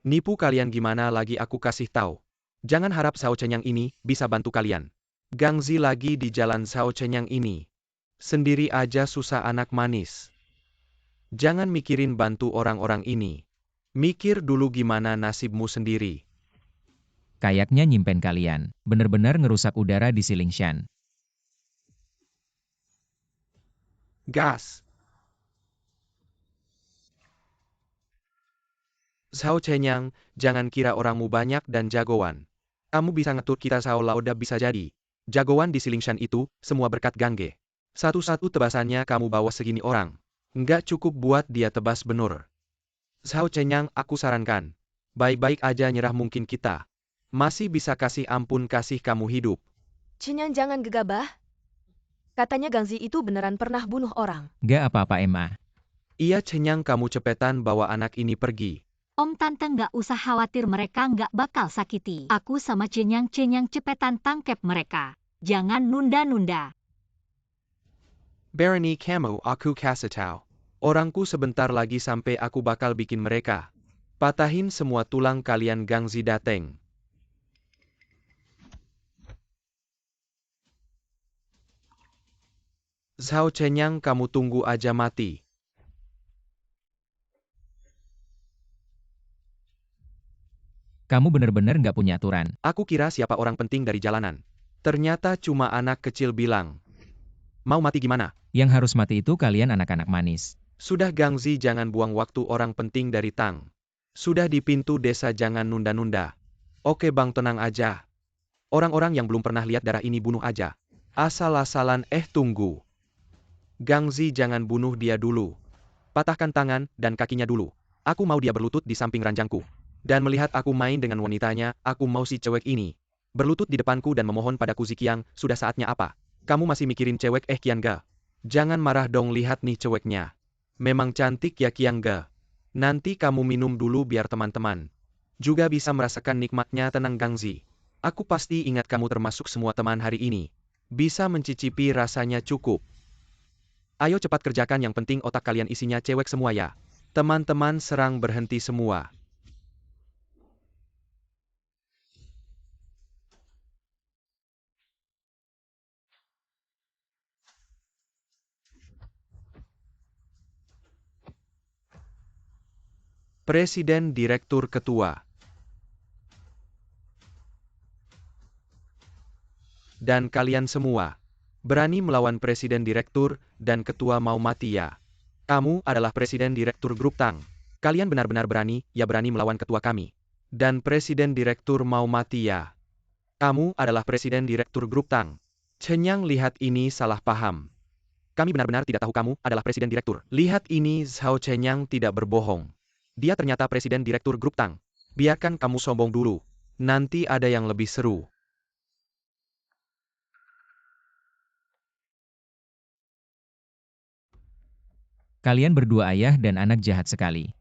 Nipu kalian gimana lagi aku kasih tahu. Jangan harap Zhao Chenyang ini bisa bantu kalian. Gangzi lagi di jalan Zhao Chenyang ini. Sendiri aja susah, anak manis. Jangan mikirin bantu orang-orang ini. Mikir dulu gimana nasibmu sendiri. Kayaknya nyimpen kalian. Bener-bener ngerusak udara di Silingshan. Gas. Zhao Chenyang, jangan kira orangmu banyak dan jagoan. Kamu bisa ngetur kita, Zhao Lauda bisa jadi jagoan di Silingshan itu, semua berkat Gangge. Satu-satu tebasannya kamu bawa segini orang. Nggak cukup buat dia tebas, Benur. Zhao Chenyang, aku sarankan. Baik-baik aja nyerah, mungkin kita masih bisa kasih ampun, kasih kamu hidup. Chenyang, jangan gegabah. Katanya Gangzi itu beneran pernah bunuh orang. Gak apa-apa, Emma. Iya, Chenyang, kamu cepetan bawa anak ini pergi. Om Tante nggak usah khawatir, mereka nggak bakal sakiti. Aku sama Chenyang cepetan tangkep mereka. Jangan nunda-nunda. Berani kamu, aku kasih tahu. Orangku sebentar lagi sampai, aku bakal bikin mereka patahin semua tulang kalian. Gangzi dateng. Zhao Chenyang, kamu tunggu aja mati. Kamu bener-bener nggak punya aturan. Aku kira siapa orang penting dari jalanan. Ternyata cuma anak kecil bilang. Mau mati gimana? Yang harus mati itu kalian, anak-anak manis. Sudah, Gangzi, jangan buang waktu, orang penting dari Tang. Sudah di pintu desa, jangan nunda-nunda. Oke bang, tenang aja. Orang-orang yang belum pernah lihat darah ini bunuh aja. Asal-asalan, tunggu. Gangzi, jangan bunuh dia dulu. Patahkan tangan dan kakinya dulu. Aku mau dia berlutut di samping ranjangku. Dan melihat aku main dengan wanitanya, aku mau si cewek ini berlutut di depanku dan memohon padaku. Ziqiang, sudah saatnya apa? Kamu masih mikirin cewek Qiangga? Jangan marah dong, lihat nih ceweknya. Memang cantik ya Qiangga. Nanti kamu minum dulu biar teman-teman juga bisa merasakan nikmatnya. Tenang Gangzi. Aku pasti ingat kamu, termasuk semua teman hari ini bisa mencicipi rasanya. Cukup. Ayo cepat kerjakan, yang penting otak kalian isinya cewek semua ya. Teman-teman serang berhenti semua. Presiden, Direktur, Ketua. Dan kalian semua berani melawan Presiden, Direktur, dan Ketua, mau mati ya? Kamu adalah Presiden Direktur Grup Tang. Kalian benar-benar berani, ya berani melawan ketua kami. Dan Presiden Direktur mau mati ya. Kamu adalah Presiden Direktur Grup Tang. Chen Yang lihat ini salah paham. Kami benar-benar tidak tahu kamu adalah Presiden Direktur. Lihat ini Zhao Chen Yang tidak berbohong. Dia ternyata Presiden Direktur Grup Tang. Biarkan kamu sombong dulu. Nanti ada yang lebih seru. Kalian berdua ayah dan anak jahat sekali.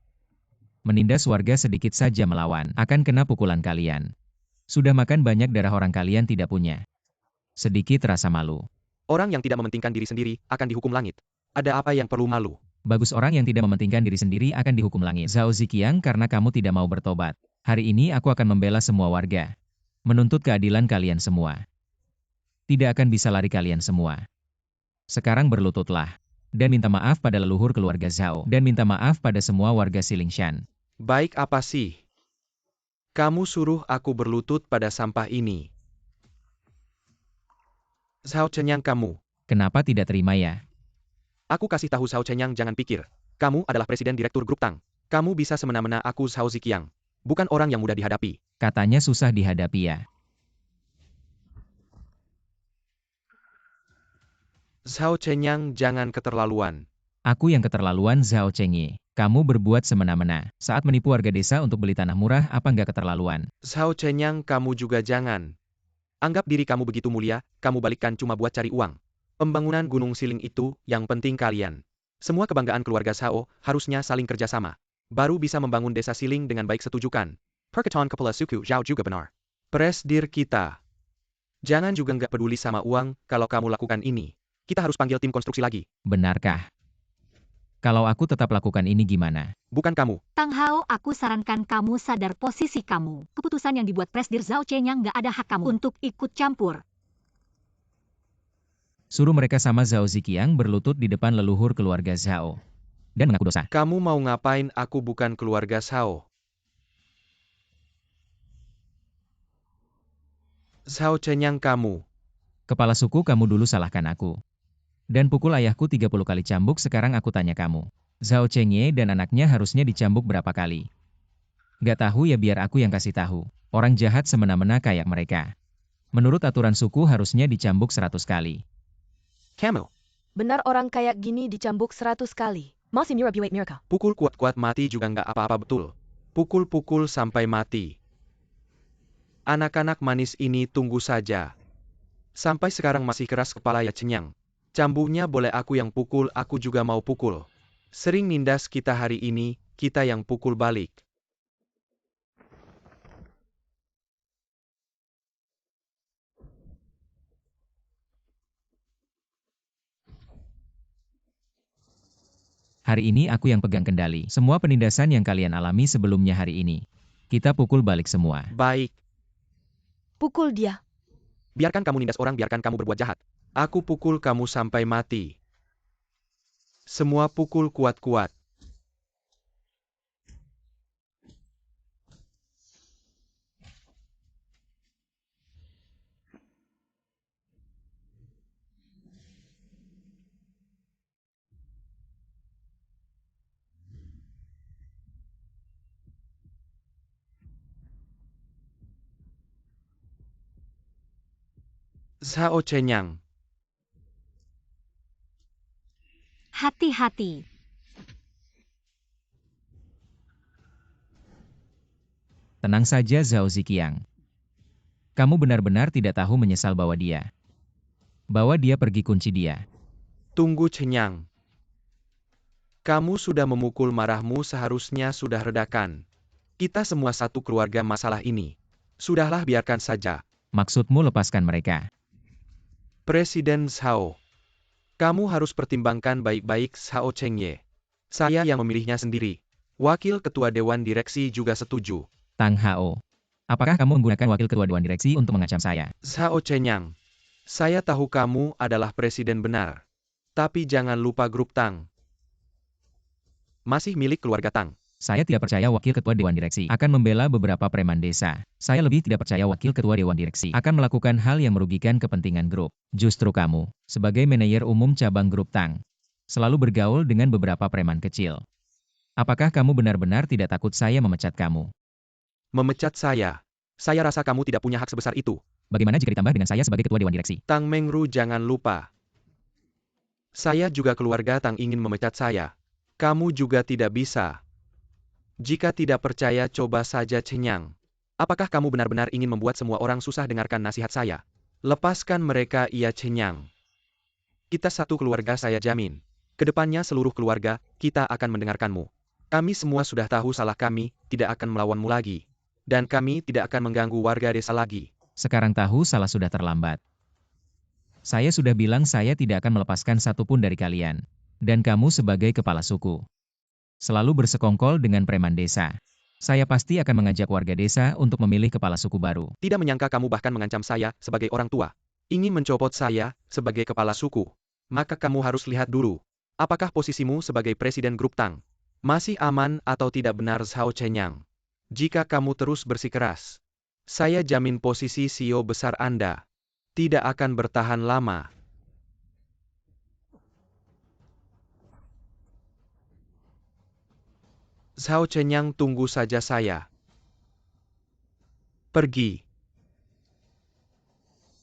Menindas warga sedikit saja melawan, akan kena pukulan kalian. Sudah makan banyak darah orang kalian tidak punya. Sedikit rasa malu. Orang yang tidak mementingkan diri sendiri akan dihukum langit. Ada apa yang perlu malu? Bagus, orang yang tidak mementingkan diri sendiri akan dihukum langit. Zhao Ziqiang, karena kamu tidak mau bertobat. Hari ini aku akan membela semua warga. Menuntut keadilan kalian semua. Tidak akan bisa lari kalian semua. Sekarang berlututlah. Dan minta maaf pada leluhur keluarga Zhao. Dan minta maaf pada semua warga Xilingshan. Baik apa sih? Kamu suruh aku berlutut pada sampah ini. Zhao Chen Yang kamu. Kenapa tidak terima ya? Aku kasih tahu Zhao Chen Yang jangan pikir. Kamu adalah Presiden Direktur Grup Tang. Kamu bisa semena-mena aku Zhao Ziqiang. Bukan orang yang mudah dihadapi. Katanya susah dihadapi ya. Zhao Chen Yang jangan keterlaluan. Aku yang keterlaluan Zhao Chengye. Kamu berbuat semena-mena. Saat menipu warga desa untuk beli tanah murah apa nggak keterlaluan? Zhao Chen Yang kamu juga jangan. Anggap diri kamu begitu mulia, kamu balikkan cuma buat cari uang. Pembangunan Gunung Siling itu yang penting kalian. Semua kebanggaan keluarga Zhao harusnya saling kerjasama. Baru bisa membangun desa Siling dengan baik, setujukan? Perkataan Kepala Suku Zhao juga benar. Presdir kita. Jangan juga nggak peduli sama uang kalau kamu lakukan ini. Kita harus panggil tim konstruksi lagi. Benarkah? Kalau aku tetap lakukan ini gimana? Bukan kamu. Tang Hao, aku sarankan kamu sadar posisi kamu. Keputusan yang dibuat Presdir Zhao Chenyang nggak ada hak kamu untuk ikut campur. Suruh mereka sama Zhao Ziqiang berlutut di depan leluhur keluarga Zhao. Dan mengaku dosa. Kamu mau ngapain? Aku bukan keluarga Zhao. Zhao Chenyang kamu. Kepala suku kamu dulu salahkan aku. Dan pukul ayahku 30 kali cambuk, sekarang aku tanya kamu. Zhao Chengye dan anaknya harusnya dicambuk berapa kali? Gak tahu ya, biar aku yang kasih tahu. Orang jahat semena-mena kayak mereka. Menurut aturan suku harusnya dicambuk 100 kali. Kamu. Benar, orang kayak gini dicambuk 100 kali. Masih buat mereka. Pukul kuat-kuat mati juga nggak apa-apa, betul. Pukul-pukul sampai mati. Anak-anak manis ini tunggu saja. Sampai sekarang masih keras kepala ya Cenyang. Cambuknya boleh aku yang pukul, aku juga mau pukul. Sering nindas kita hari ini, kita yang pukul balik. Hari ini aku yang pegang kendali. Semua penindasan yang kalian alami sebelumnya hari ini. Kita pukul balik semua. Baik. Pukul dia. Biarkan kamu nindas orang, biarkan kamu berbuat jahat. Aku pukul kamu sampai mati. Semua pukul kuat-kuat. Zhao Chenyang. Hati-hati. Tenang saja Zhao Ziqiang. Kamu benar-benar tidak tahu menyesal bawa dia. Bawa dia pergi, kunci dia. Tunggu Chenyang. Kamu sudah memukul, marahmu seharusnya sudah redakan. Kita semua satu keluarga, masalah ini. Sudahlah, biarkan saja. Maksudmu lepaskan mereka? Presiden Zhao. Kamu harus pertimbangkan baik-baik Zhao Chengye. Saya yang memilihnya sendiri. Wakil Ketua Dewan Direksi juga setuju. Tang Hao. Apakah kamu menggunakan wakil ketua Dewan Direksi untuk mengancam saya? Zhao Chenyang. Saya tahu kamu adalah presiden benar. Tapi jangan lupa grup Tang. Masih milik keluarga Tang. Saya tidak percaya wakil ketua Dewan Direksi akan membela beberapa preman desa. Saya lebih tidak percaya wakil ketua Dewan Direksi akan melakukan hal yang merugikan kepentingan grup. Justru kamu, sebagai manajer umum cabang grup Tang. Selalu bergaul dengan beberapa preman kecil. Apakah kamu benar-benar tidak takut saya memecat kamu? Memecat saya? Saya rasa kamu tidak punya hak sebesar itu. Bagaimana jika ditambah dengan saya sebagai ketua dewan direksi? Tang Mengru, jangan lupa. Saya juga keluarga Tang ingin memecat saya. Kamu juga tidak bisa. Jika tidak percaya, coba saja Cenyang. Apakah kamu benar-benar ingin membuat semua orang susah dengarkan nasihat saya? Lepaskan mereka, iya Cenyang. Kita satu keluarga, saya jamin. Kedepannya seluruh keluarga, kita akan mendengarkanmu. Kami semua sudah tahu salah kami, tidak akan melawanmu lagi. Dan kami tidak akan mengganggu warga desa lagi. Sekarang tahu salah sudah terlambat. Saya sudah bilang saya tidak akan melepaskan satupun dari kalian. Dan kamu sebagai kepala suku selalu bersekongkol dengan preman desa. Saya pasti akan mengajak warga desa untuk memilih kepala suku baru. Tidak menyangka kamu bahkan mengancam saya sebagai orang tua. Ingin mencopot saya sebagai kepala suku. Maka kamu harus lihat dulu. Apakah posisimu sebagai presiden grup Tang masih aman atau tidak, benar Zhao Chenyang? Jika kamu terus bersikeras, saya jamin posisi CEO besar Anda tidak akan bertahan lama. Zhao Chenyang, tunggu saja saya. Pergi.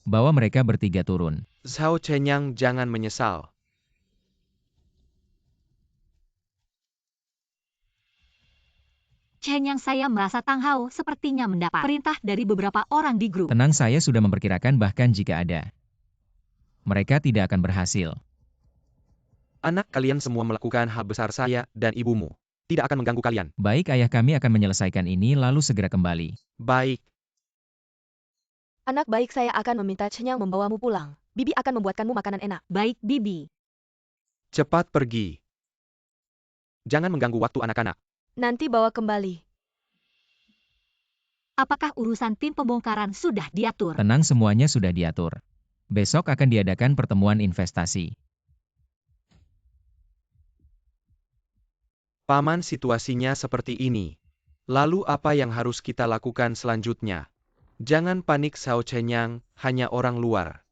Bawa mereka bertiga turun. Zhao Chenyang, jangan menyesal. Chenyang, saya merasa Tang Hao sepertinya mendapat perintah dari beberapa orang di grup. Tenang, saya sudah memperkirakan bahkan jika ada. Mereka tidak akan berhasil. Anak kalian semua melakukan hal besar, saya dan ibumu tidak akan mengganggu kalian. Baik, ayah kami akan menyelesaikan ini lalu segera kembali. Baik. Anak baik, saya akan meminta Cenyang membawamu pulang. Bibi akan membuatkanmu makanan enak. Baik, Bibi. Cepat pergi. Jangan mengganggu waktu anak-anak. Nanti bawa kembali. Apakah urusan tim pembongkaran sudah diatur? Tenang, semuanya sudah diatur. Besok akan diadakan pertemuan investasi. Paman, situasinya seperti ini. Lalu apa yang harus kita lakukan selanjutnya? Jangan panik Zhao Chenyang, hanya orang luar.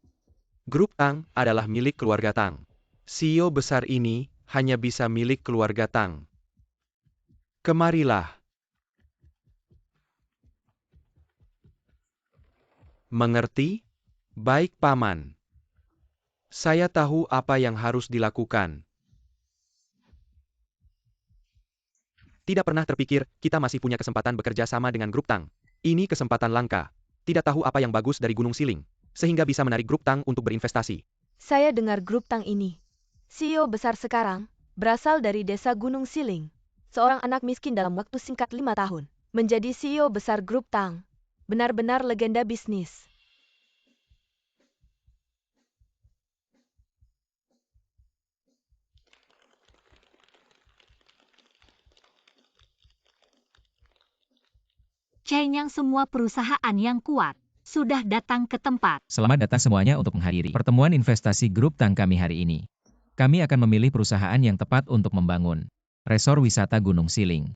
Grup Tang adalah milik keluarga Tang. CEO besar ini hanya bisa milik keluarga Tang. Kemarilah. Mengerti? Baik Paman. Saya tahu apa yang harus dilakukan. Tidak pernah terpikir, kita masih punya kesempatan bekerja sama dengan grup Tang. Ini kesempatan langka. Tidak tahu apa yang bagus dari Gunung Siling, sehingga bisa menarik grup Tang untuk berinvestasi. Saya dengar grup Tang ini. CEO besar sekarang, berasal dari desa Gunung Siling. Seorang anak miskin dalam waktu singkat 5 tahun. Menjadi CEO besar grup Tang. Benar-benar legenda bisnis. Chenyang, semua perusahaan yang kuat sudah datang ke tempat. Selamat datang semuanya untuk menghadiri pertemuan investasi grup Tang kami hari ini. Kami akan memilih perusahaan yang tepat untuk membangun resor wisata Gunung Siling.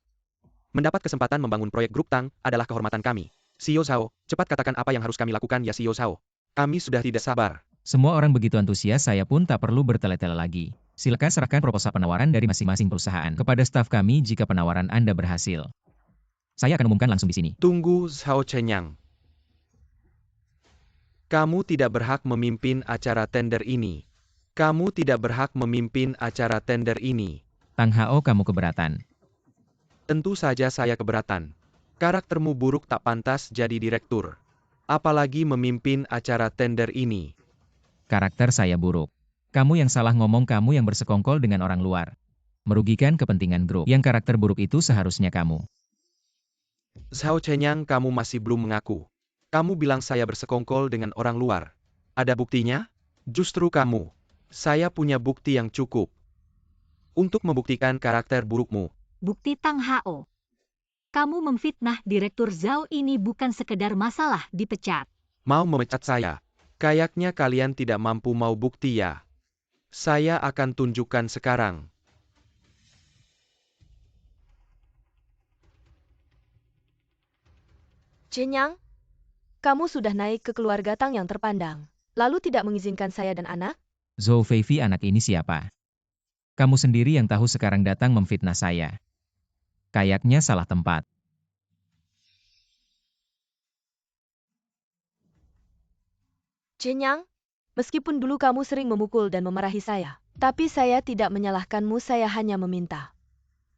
Mendapat kesempatan membangun proyek grup Tang adalah kehormatan kami. CEO Zhao, cepat katakan apa yang harus kami lakukan ya CEO Zhao. Kami sudah tidak sabar. Semua orang begitu antusias, saya pun tak perlu bertele-tele lagi. Silakan serahkan proposal penawaran dari masing-masing perusahaan kepada staf kami jika penawaran Anda berhasil. Saya akan umumkan langsung di sini. Tunggu Zhao Chenyang. Kamu tidak berhak memimpin acara tender ini. Kamu tidak berhak memimpin acara tender ini. Tang Hao, kamu keberatan? Tentu saja saya keberatan. Karaktermu buruk, tak pantas jadi direktur. Apalagi memimpin acara tender ini. Karakter saya buruk. Kamu yang salah ngomong, kamu yang bersekongkol dengan orang luar. Merugikan kepentingan grup. Yang karakter buruk itu seharusnya kamu. Zhao Chenyang, kamu masih belum mengaku. Kamu bilang saya bersekongkol dengan orang luar. Ada buktinya? Justru kamu. Saya punya bukti yang cukup untuk membuktikan karakter burukmu. Bukti Tang Hao. Kamu memfitnah Direktur Zhao ini bukan sekedar masalah dipecat. Mau memecat saya? Kayaknya kalian tidak mampu mau bukti ya. Saya akan tunjukkan sekarang. Cenyang, kamu sudah naik ke keluarga Tang yang terpandang. Lalu tidak mengizinkan saya dan anak? Zhou Feifei, anak ini siapa? Kamu sendiri yang tahu sekarang datang memfitnah saya. Kayaknya salah tempat. Chenyang, meskipun dulu kamu sering memukul dan memarahi saya, tapi saya tidak menyalahkanmu, saya hanya meminta.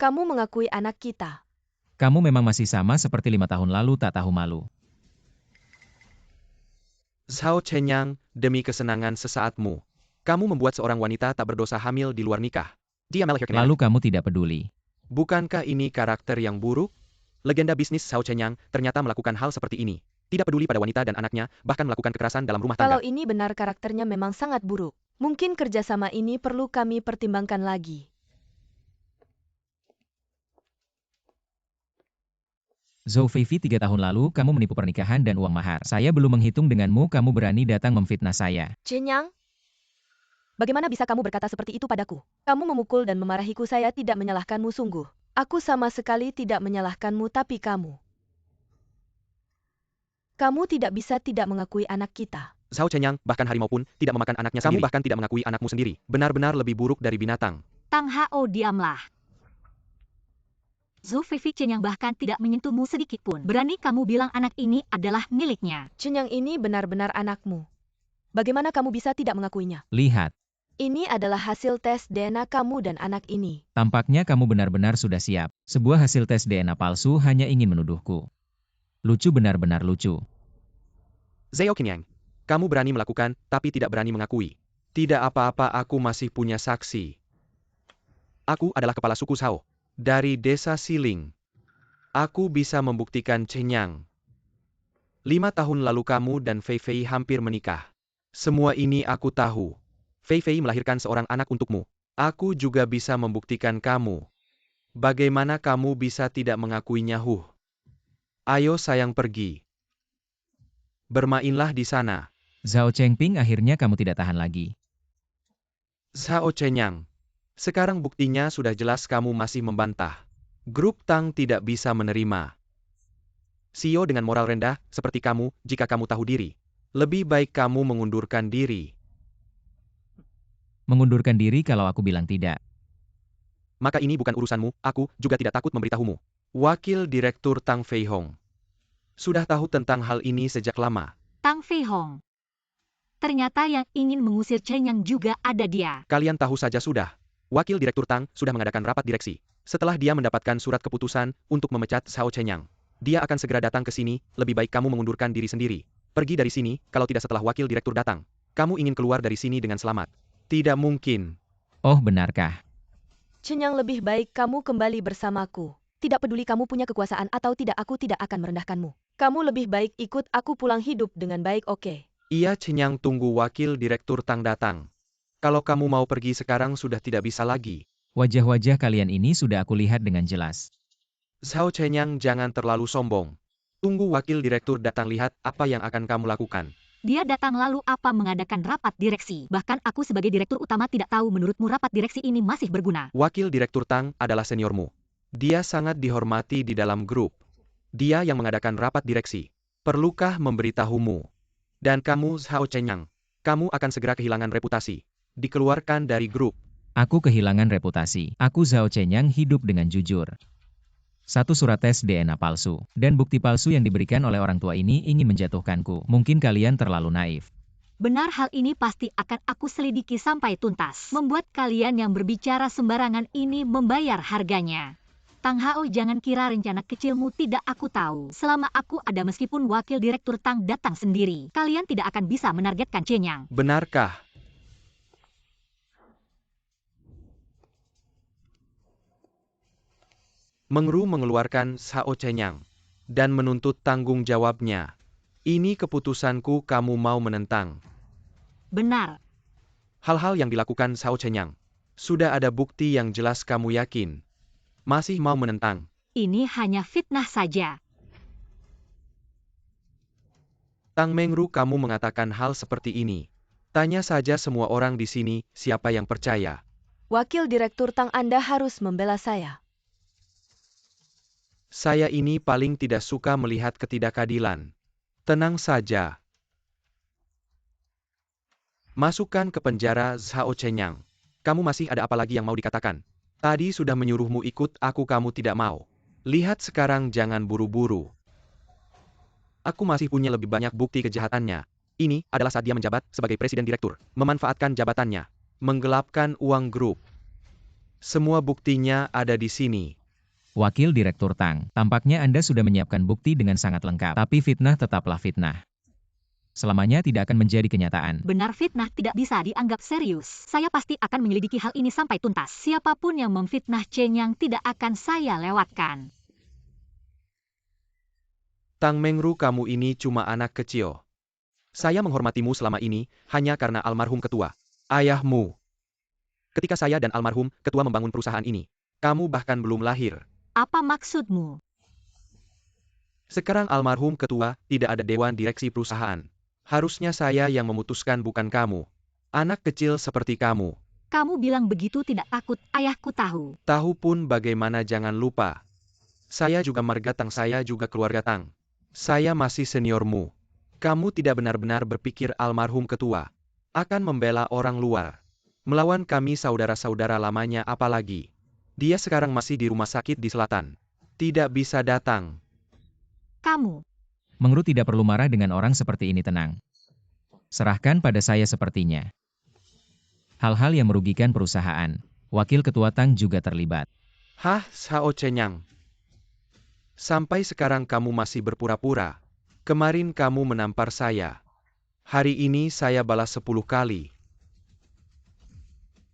Kamu mengakui anak kita. Kamu memang masih sama seperti 5 tahun lalu tak tahu malu. Zhao Chenyang, demi kesenangan sesaatmu, kamu membuat seorang wanita tak berdosa hamil di luar nikah. Dia melahirkan Lalu anak. kamu tidak peduli. Bukankah ini karakter yang buruk? Legenda bisnis Zhao Chenyang ternyata melakukan hal seperti ini. Tidak peduli pada wanita dan anaknya, bahkan melakukan kekerasan dalam rumah Kalau tangga. ini benar karakternya memang sangat buruk. Mungkin kerjasama ini perlu kami pertimbangkan lagi. Zhou Feifei 3 tahun lalu kamu menipu pernikahan dan uang mahar. Saya belum menghitung denganmu, kamu berani datang memfitnah saya. Chenyang, bagaimana bisa kamu berkata seperti itu padaku? Kamu memukul dan memarahiku, saya tidak menyalahkanmu sungguh. Aku sama sekali tidak menyalahkanmu, tapi kamu tidak bisa tidak mengakui anak kita. Zhao Chenyang, bahkan harimau pun tidak memakan anaknya sendiri. Kamu bahkan tidak mengakui anakmu sendiri. Benar-benar lebih buruk dari binatang. Tang Hao, diamlah. Zhou Feifei, Chenyang bahkan tidak menyentuhmu sedikit pun. Berani kamu bilang anak ini adalah miliknya. Chenyang ini benar-benar anakmu. Bagaimana kamu bisa tidak mengakuinya? Lihat, Ini adalah hasil tes DNA kamu dan anak ini. tampaknya kamu benar-benar sudah siap. Sebuah hasil tes DNA palsu hanya ingin menuduhku. Lucu, benar-benar lucu. Zhao Qinyang, kamu berani melakukan, tapi tidak berani mengakui. Tidak apa-apa, aku masih punya saksi. Aku adalah kepala suku Zhao. Dari desa Siling. Aku bisa membuktikan Chenyang. 5 tahun lalu kamu dan Feifei hampir menikah. Semua ini aku tahu. Feifei melahirkan seorang anak untukmu. Aku juga bisa membuktikan kamu. Bagaimana kamu bisa tidak mengakuinya? Ayo sayang, pergi. Bermainlah di sana. Zhao Chengping, akhirnya kamu tidak tahan lagi. Zhao Chenyang. Sekarang buktinya sudah jelas, kamu masih membantah. Grup Tang tidak bisa menerima CEO dengan moral rendah seperti kamu. Jika kamu tahu diri, lebih baik kamu mengundurkan diri. Mengundurkan diri kalau aku bilang tidak. Maka ini bukan urusanmu, aku juga tidak takut memberitahumu. Wakil Direktur Tang Fei Hong. Sudah tahu tentang hal ini sejak lama. Tang Fei Hong. Ternyata yang ingin mengusir Chenyang juga ada dia. Kalian tahu saja sudah. Wakil Direktur Tang sudah mengadakan rapat direksi. Setelah dia mendapatkan surat keputusan untuk memecat Zhao Chenyang, dia akan segera datang ke sini. Lebih baik kamu mengundurkan diri sendiri. Pergi dari sini, kalau tidak setelah wakil direktur datang. Kamu ingin keluar dari sini dengan selamat. Tidak mungkin. Oh, benarkah? Chenyang, lebih baik kamu kembali bersamaku. Tidak peduli kamu punya kekuasaan atau tidak, aku tidak akan merendahkanmu. Kamu lebih baik ikut aku pulang hidup dengan baik, oke? Iya, Chenyang, tunggu wakil direktur Tang datang. Kalau kamu mau pergi sekarang sudah tidak bisa lagi. Wajah-wajah kalian ini sudah aku lihat dengan jelas. Zhao Chenyang, jangan terlalu sombong. Tunggu wakil direktur datang, lihat apa yang akan kamu lakukan. Dia datang lalu apa mengadakan rapat direksi. Bahkan aku sebagai direktur utama tidak tahu menurutmu rapat direksi ini masih berguna. Wakil direktur Tang adalah seniormu. Dia sangat dihormati di dalam grup. Dia yang mengadakan rapat direksi. Perlukah memberitahumu? Dan kamu, Zhao Chenyang, kamu akan segera kehilangan reputasi. Dikeluarkan dari grup. Aku kehilangan reputasi. Aku Zhao Chenyang hidup dengan jujur. Satu surat tes DNA palsu, dan bukti palsu yang diberikan oleh orang tua ini ingin menjatuhkanku. Mungkin kalian terlalu naif. Benar, hal ini pasti akan aku selidiki sampai tuntas. Membuat kalian yang berbicara sembarangan ini membayar harganya. Tang Hao, jangan kira rencana kecilmu tidak aku tahu. Selama aku ada, meskipun wakil direktur Tang datang sendiri, kalian tidak akan bisa menargetkan Chenyang. Benarkah? Mengru mengeluarkan Zhao Chenyang dan menuntut tanggung jawabnya. Ini keputusanku, kamu mau menentang. Benar. Hal-hal yang dilakukan Zhao Chenyang. Sudah ada bukti yang jelas, kamu yakin? Masih mau menentang? Ini hanya fitnah saja. Tang Mengru, kamu mengatakan hal seperti ini. Tanya saja semua orang di sini, siapa yang percaya? Wakil direktur Tang, Anda harus membela saya. Saya ini paling tidak suka melihat ketidakadilan. Tenang saja. Masukkan ke penjara Zhao Chenyang. Kamu masih ada apa lagi yang mau dikatakan? Tadi sudah menyuruhmu ikut aku, kamu tidak mau. Lihat sekarang, jangan buru-buru. Aku masih punya lebih banyak bukti kejahatannya. Ini adalah saat dia menjabat sebagai presiden direktur, memanfaatkan jabatannya, menggelapkan uang grup. Semua buktinya ada di sini. Wakil Direktur Tang, tampaknya Anda sudah menyiapkan bukti dengan sangat lengkap. Tapi fitnah tetaplah fitnah. Selamanya tidak akan menjadi kenyataan. Benar, fitnah tidak bisa dianggap serius. Saya pasti akan menyelidiki hal ini sampai tuntas. Siapapun yang memfitnah Chen Yang tidak akan saya lewatkan. Tang Mengru, kamu ini cuma anak kecil. Saya menghormatimu selama ini hanya karena almarhum ketua, ayahmu. Ketika saya dan almarhum ketua membangun perusahaan ini, kamu bahkan belum lahir. Apa maksudmu? Sekarang almarhum ketua tidak ada dewan direksi perusahaan. Harusnya saya yang memutuskan, bukan kamu. Anak kecil seperti kamu. Kamu bilang begitu tidak takut, ayahku tahu. Tahu pun bagaimana, jangan lupa. Saya juga marga Tang, saya juga keluarga Tang. Saya masih seniormu. Kamu tidak benar-benar berpikir almarhum ketua akan membela orang luar. Melawan kami saudara-saudara lamanya, apalagi. Dia sekarang masih di rumah sakit di selatan. Tidak bisa datang. Kamu. Mengru tidak perlu marah dengan orang seperti ini, tenang. Serahkan pada saya sepertinya. Hal-hal yang merugikan perusahaan. Wakil Ketua Tang juga terlibat. Hah, Sao Chenyang. Sampai sekarang kamu masih berpura-pura. Kemarin kamu menampar saya. Hari ini saya balas 10 kali.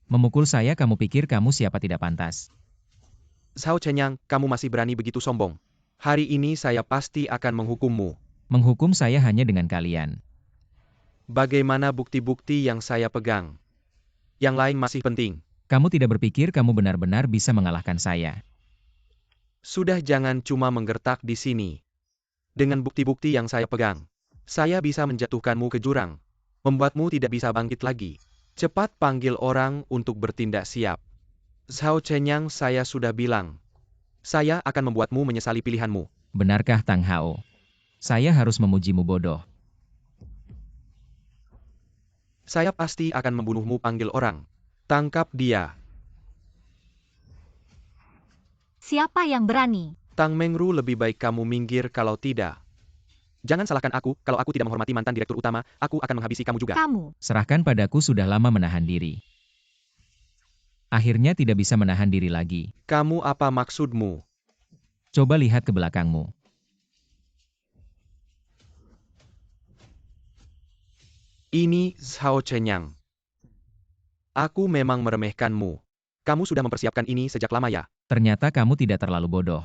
Memukul saya, kamu pikir kamu siapa, tidak pantas. Sao Chenyang, kamu masih berani begitu sombong. Hari ini saya pasti akan menghukummu. Menghukum saya hanya dengan kalian. Bagaimana bukti-bukti yang saya pegang? Yang lain masih penting. Kamu tidak berpikir kamu benar-benar bisa mengalahkan saya. Sudah, jangan cuma menggertak di sini. Dengan bukti-bukti yang saya pegang, saya bisa menjatuhkanmu ke jurang. Membuatmu tidak bisa bangkit lagi. Cepat panggil orang untuk bertindak siap. Sao Chenyang, saya sudah bilang. Saya akan membuatmu menyesali pilihanmu. Benarkah, Tang Hao? Saya harus memujimu, bodoh. Saya pasti akan membunuhmu, panggil orang. Tangkap dia. Siapa yang berani? Tang Mengru, lebih baik kamu minggir, kalau tidak. Jangan salahkan aku, kalau aku tidak menghormati mantan direktur utama, aku akan menghabisi kamu juga. Kamu. Serahkan padaku, sudah lama menahan diri. Akhirnya tidak bisa menahan diri lagi. Kamu apa maksudmu? Coba lihat ke belakangmu. Ini Sao Chenyang. Aku memang meremehkanmu. Kamu sudah mempersiapkan ini sejak lama ya? Ternyata kamu tidak terlalu bodoh.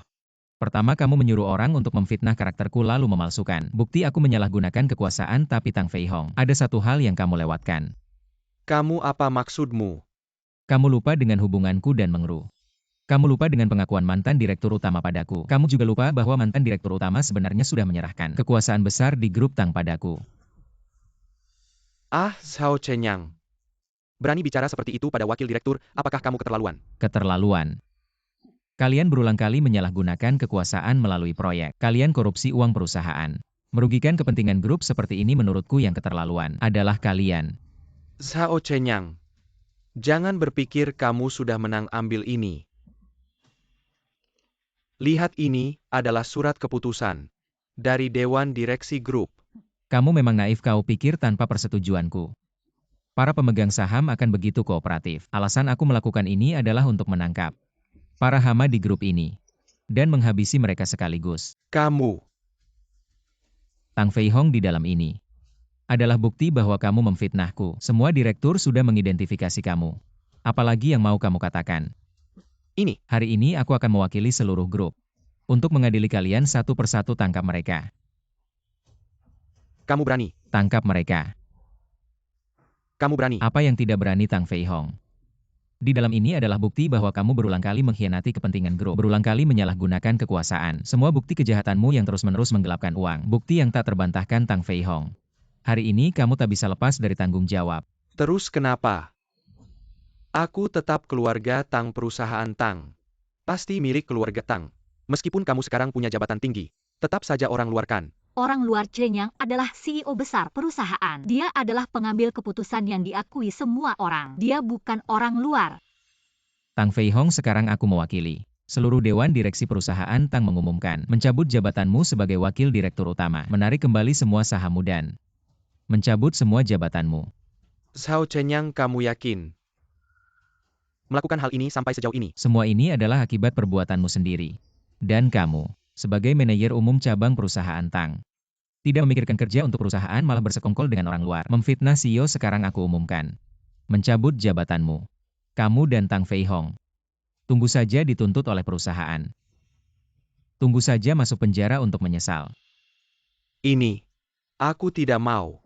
Pertama, kamu menyuruh orang untuk memfitnah karakterku lalu memalsukan bukti aku menyalahgunakan kekuasaan, tapi Tang Fei Hong, ada satu hal yang kamu lewatkan. Kamu apa maksudmu? Kamu lupa dengan hubunganku dan Mengru. Kamu lupa dengan pengakuan mantan direktur utama padaku. Kamu juga lupa bahwa mantan direktur utama sebenarnya sudah menyerahkan kekuasaan besar di grup Tang padaku. Ah, Sao Chenyang. Berani bicara seperti itu pada wakil direktur, apakah kamu keterlaluan? Keterlaluan. Kalian berulang kali menyalahgunakan kekuasaan melalui proyek. Kalian korupsi uang perusahaan. Merugikan kepentingan grup seperti ini, menurutku yang keterlaluan adalah kalian. Sao Chenyang. Jangan berpikir kamu sudah menang, ambil ini. Lihat, ini adalah surat keputusan dari Dewan Direksi Grup. Kamu memang naif, kau pikir tanpa persetujuanku para pemegang saham akan begitu kooperatif. Alasan aku melakukan ini adalah untuk menangkap para hama di grup ini dan menghabisi mereka sekaligus. Kamu. Tang Fei Hong di dalam ini adalah bukti bahwa kamu memfitnahku. Semua direktur sudah mengidentifikasi kamu. Apalagi yang mau kamu katakan? Ini. Hari ini aku akan mewakili seluruh grup untuk mengadili kalian satu persatu. Tangkap mereka. Kamu berani. Tangkap mereka. Kamu berani. Apa yang tidak berani, Tang Fei Hong? Di dalam ini adalah bukti bahwa kamu berulang kali mengkhianati kepentingan grup, berulang kali menyalahgunakan kekuasaan. Semua bukti kejahatanmu yang terus-menerus menggelapkan uang. Bukti yang tak terbantahkan, Tang Fei Hong. Hari ini kamu tak bisa lepas dari tanggung jawab. Terus kenapa? Aku tetap keluarga Tang, perusahaan Tang. Pasti milik keluarga Tang. Meskipun kamu sekarang punya jabatan tinggi, tetap saja orang luar kan. Orang luar Chenyang adalah CEO besar perusahaan. Dia adalah pengambil keputusan yang diakui semua orang. Dia bukan orang luar. Tang Fei Hong, sekarang aku mewakili. Seluruh Dewan Direksi Perusahaan Tang mengumumkan mencabut jabatanmu sebagai Wakil Direktur Utama, menarik kembali semua sahammu dan mencabut semua jabatanmu. Zhao Chenyang, kamu yakin melakukan hal ini sampai sejauh ini? Semua ini adalah akibat perbuatanmu sendiri. Dan kamu, sebagai manajer umum cabang perusahaan Tang, tidak memikirkan kerja untuk perusahaan, malah bersekongkol dengan orang luar. Memfitnah CEO. Sekarang aku umumkan mencabut jabatanmu. Kamu dan Tang Fei Hong. Tunggu saja dituntut oleh perusahaan. Tunggu saja masuk penjara untuk menyesal. Ini, aku tidak mau.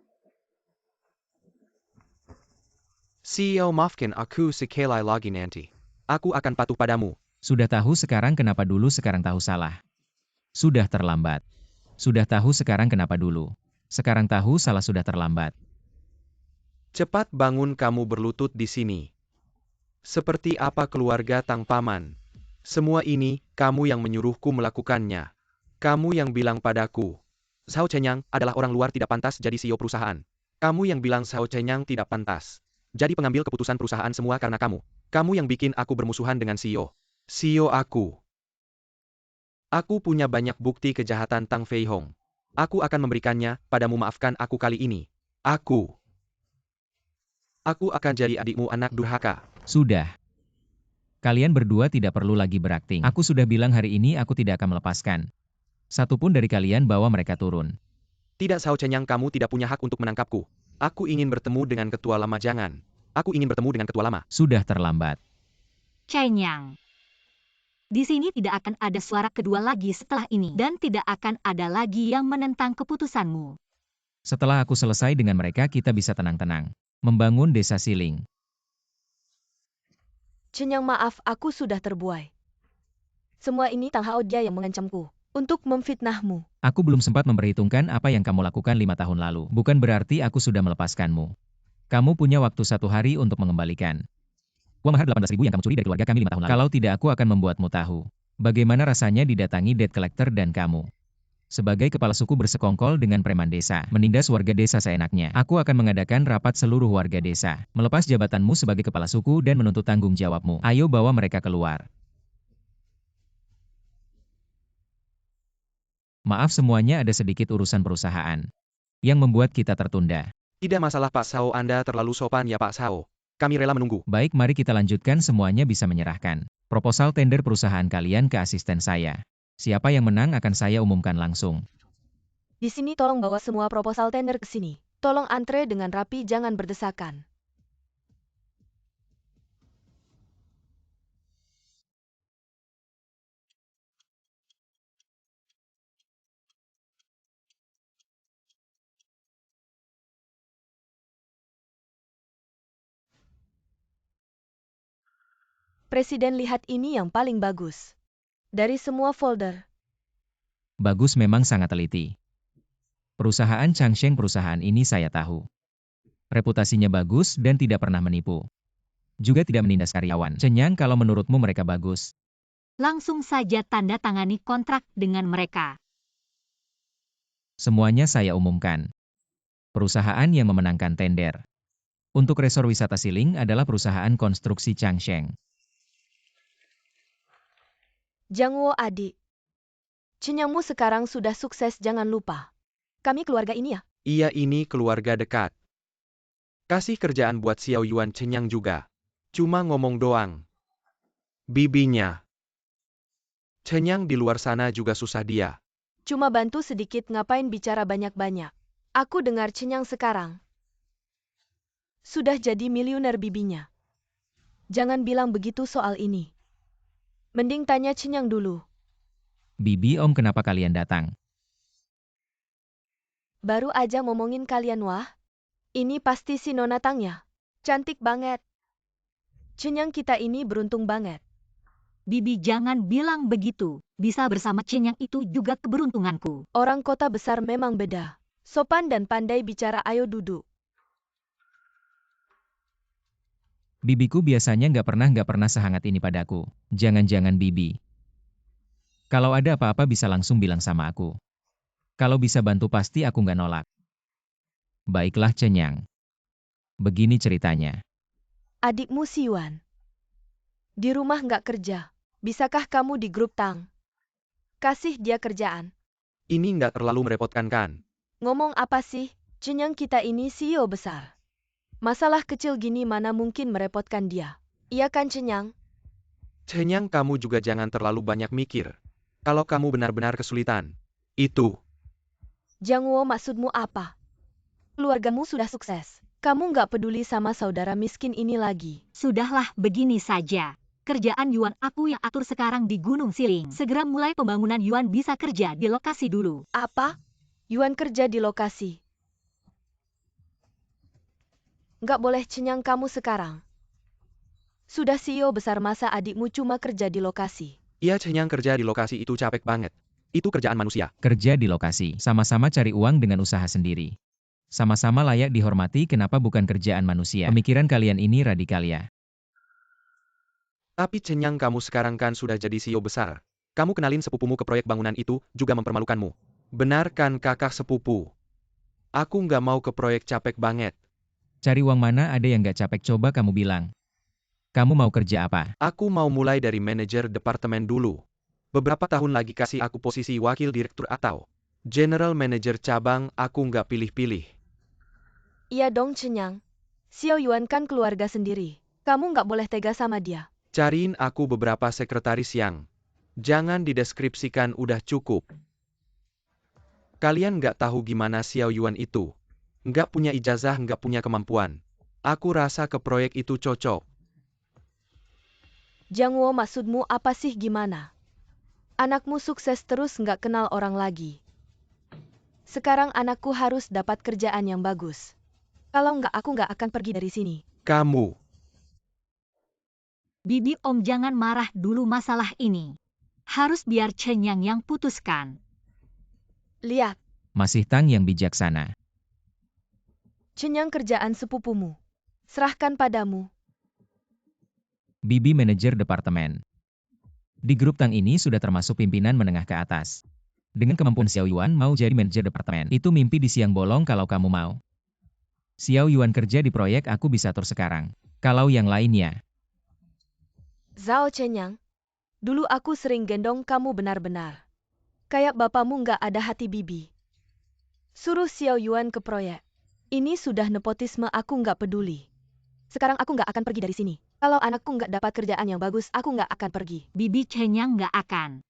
CEO, maafkan aku sekali lagi nanti. Aku akan patuh padamu. Sudah tahu sekarang kenapa dulu, sekarang tahu salah. Sudah terlambat. Sudah tahu sekarang kenapa dulu. Sekarang tahu salah, sudah terlambat. Cepat bangun, kamu berlutut di sini. Seperti apa keluarga Tang Paman? Semua ini, kamu yang menyuruhku melakukannya. Kamu yang bilang padaku, Zhao Chenyang adalah orang luar, tidak pantas jadi CEO perusahaan. Kamu yang bilang Zhao Chenyang tidak pantas jadi pengambil keputusan perusahaan, semua karena kamu. Kamu yang bikin aku bermusuhan dengan CEO. CEO aku. Aku punya banyak bukti kejahatan Tang Fei Hong. Aku akan memberikannya padamu, maafkan aku kali ini. Aku akan jadi adikmu, anak durhaka. Sudah. Kalian berdua tidak perlu lagi berakting. Aku sudah bilang hari ini aku tidak akan melepaskan satupun dari kalian, bawa mereka turun. Tidak, Zhao Chenyang, kamu tidak punya hak untuk menangkapku. Aku ingin bertemu dengan ketua lama, jangan. Aku ingin bertemu dengan ketua lama. Sudah terlambat. Chenyang. Di sini tidak akan ada suara kedua lagi setelah ini. Dan tidak akan ada lagi yang menentang keputusanmu. Setelah aku selesai dengan mereka, kita bisa tenang-tenang membangun desa Siling. Chenyang, maaf, aku sudah terbuai. Semua ini Tang Hao Jia yang mengancamku untuk memfitnahmu. Aku belum sempat memperhitungkan apa yang kamu lakukan 5 tahun lalu. Bukan berarti aku sudah melepaskanmu. Kamu punya waktu 1 hari untuk mengembalikan uang mahar 18.000 yang kamu curi dari keluarga kami 5 tahun lalu. Kalau tidak, aku akan membuatmu tahu bagaimana rasanya didatangi debt collector dan kamu sebagai kepala suku bersekongkol dengan preman desa, menindas warga desa seenaknya. Aku akan mengadakan rapat seluruh warga desa, melepas jabatanmu sebagai kepala suku dan menuntut tanggung jawabmu. Ayo bawa mereka keluar. Maaf, semuanya ada sedikit urusan perusahaan yang membuat kita tertunda. Tidak masalah, Pak Zhao, Anda terlalu sopan ya, Pak Zhao. Kami rela menunggu. Baik, mari kita lanjutkan. Semuanya bisa menyerahkan proposal tender perusahaan kalian ke asisten saya. Siapa yang menang akan saya umumkan langsung. Di sini tolong bawa semua proposal tender ke sini. Tolong antre dengan rapi, jangan berdesakan. Presiden, lihat ini yang paling bagus dari semua folder. Bagus, memang sangat teliti. Perusahaan Changsheng, perusahaan ini saya tahu. Reputasinya bagus dan tidak pernah menipu. Juga tidak menindas karyawan. Chenyang, kalau menurutmu mereka bagus, Langsung saja tanda tangani kontrak dengan mereka. semuanya saya umumkan. Perusahaan yang memenangkan tender untuk resor wisata Siling adalah perusahaan konstruksi Changsheng. Jiang Wo, adik. Chenyangmu sekarang sudah sukses, jangan lupa. Kami keluarga ini ya. Iya, ini keluarga dekat. Kasih kerjaan buat Xiao Yuan Chenyang juga. Cuma ngomong doang. Bibinya Chenyang di luar sana juga susah dia. Cuma bantu sedikit, ngapain bicara banyak-banyak. Aku dengar Chenyang sekarang sudah jadi miliuner bibinya. Jangan bilang begitu soal ini. Mending tanya Chenyang dulu. Bibi, Om, kenapa kalian datang? Baru aja ngomongin kalian, wah. Ini pasti si Nona Tangnya. Cantik banget. Chenyang kita ini beruntung banget. Bibi, jangan bilang begitu. Bisa bersama Chenyang itu juga keberuntunganku. Orang kota besar memang beda. Sopan dan pandai bicara, ayo duduk. Bibiku biasanya nggak pernah sehangat ini padaku. Jangan-jangan Bibi. Kalau ada apa-apa bisa langsung bilang sama aku. Kalau bisa bantu pasti aku nggak nolak. Baiklah Chen Yang. Begini ceritanya. Adikmu si Yuan. Di rumah nggak kerja. Bisakah kamu di grup Tang? Kasih dia kerjaan. Ini nggak terlalu merepotkan kan? Ngomong apa sih? Chen Yang kita ini CEO besar. Masalah kecil gini mana mungkin merepotkan dia. Iya kan Chen Yang? Chen Yang, kamu juga jangan terlalu banyak mikir. Kalau kamu benar-benar kesulitan, itu. Jiang Wo, maksudmu apa? Keluargamu sudah sukses. Kamu nggak peduli sama saudara miskin ini lagi. Sudahlah, begini saja. Kerjaan Yuan aku yang atur sekarang di Gunung Siling. Segera mulai pembangunan Yuan bisa kerja di lokasi dulu. Apa? Yuan kerja di lokasi. Nggak boleh cenyang kamu sekarang. Sudah CEO besar, masa adikmu cuma kerja di lokasi. Iya, Chen Yang, kerja di lokasi itu capek banget. Itu kerjaan manusia. Kerja di lokasi, sama-sama cari uang dengan usaha sendiri. Sama-sama layak dihormati, kenapa bukan kerjaan manusia? Pemikiran kalian ini radikal ya. Tapi Chen Yang, kamu sekarang kan sudah jadi CEO besar. Kamu kenalin sepupumu ke proyek bangunan itu, juga mempermalukanmu. Benar kan kakak sepupu? Aku nggak mau ke proyek capek banget. Cari uang mana ada yang nggak capek, coba kamu bilang. Kamu mau kerja apa? Aku mau mulai dari manajer departemen dulu. Beberapa tahun lagi kasih aku posisi wakil direktur atau general manager cabang, aku nggak pilih-pilih. Iya dong cenyang. Xiao Yuan kan keluarga sendiri. Kamu nggak boleh tega sama dia. Cariin aku beberapa sekretaris yang jangan dideskripsikan, udah cukup. Kalian nggak tahu gimana Xiao Yuan itu. Nggak punya ijazah, nggak punya kemampuan. Aku rasa ke proyek itu cocok. Jiang Wo, maksudmu apa sih gimana? Anakmu sukses terus nggak kenal orang lagi. Sekarang anakku harus dapat kerjaan yang bagus. Kalau nggak aku nggak akan pergi dari sini. Kamu. Bibi Om, jangan marah dulu, masalah ini harus biar Chen yang putuskan. Lihat, Masih Tang yang bijaksana. cenyang kerjaan sepupumu. Serahkan padamu. Bibi manajer departemen. Di grup Tang ini sudah termasuk pimpinan menengah ke atas. Dengan kemampuan Xiao Yuan mau jadi manajer departemen, itu mimpi di siang bolong kalau kamu mau. Xiao Yuan kerja di proyek aku bisa atur sekarang. Kalau yang lainnya, Zhao Cenyang, dulu aku sering gendong kamu benar-benar. Kayak bapakmu nggak ada hati bibi. Suruh Xiao Yuan ke proyek. Ini sudah nepotisme, aku nggak peduli. Sekarang aku nggak akan pergi dari sini. Kalau anakku nggak dapat kerjaan yang bagus, aku nggak akan pergi. Bibi Chen yang nggak akan.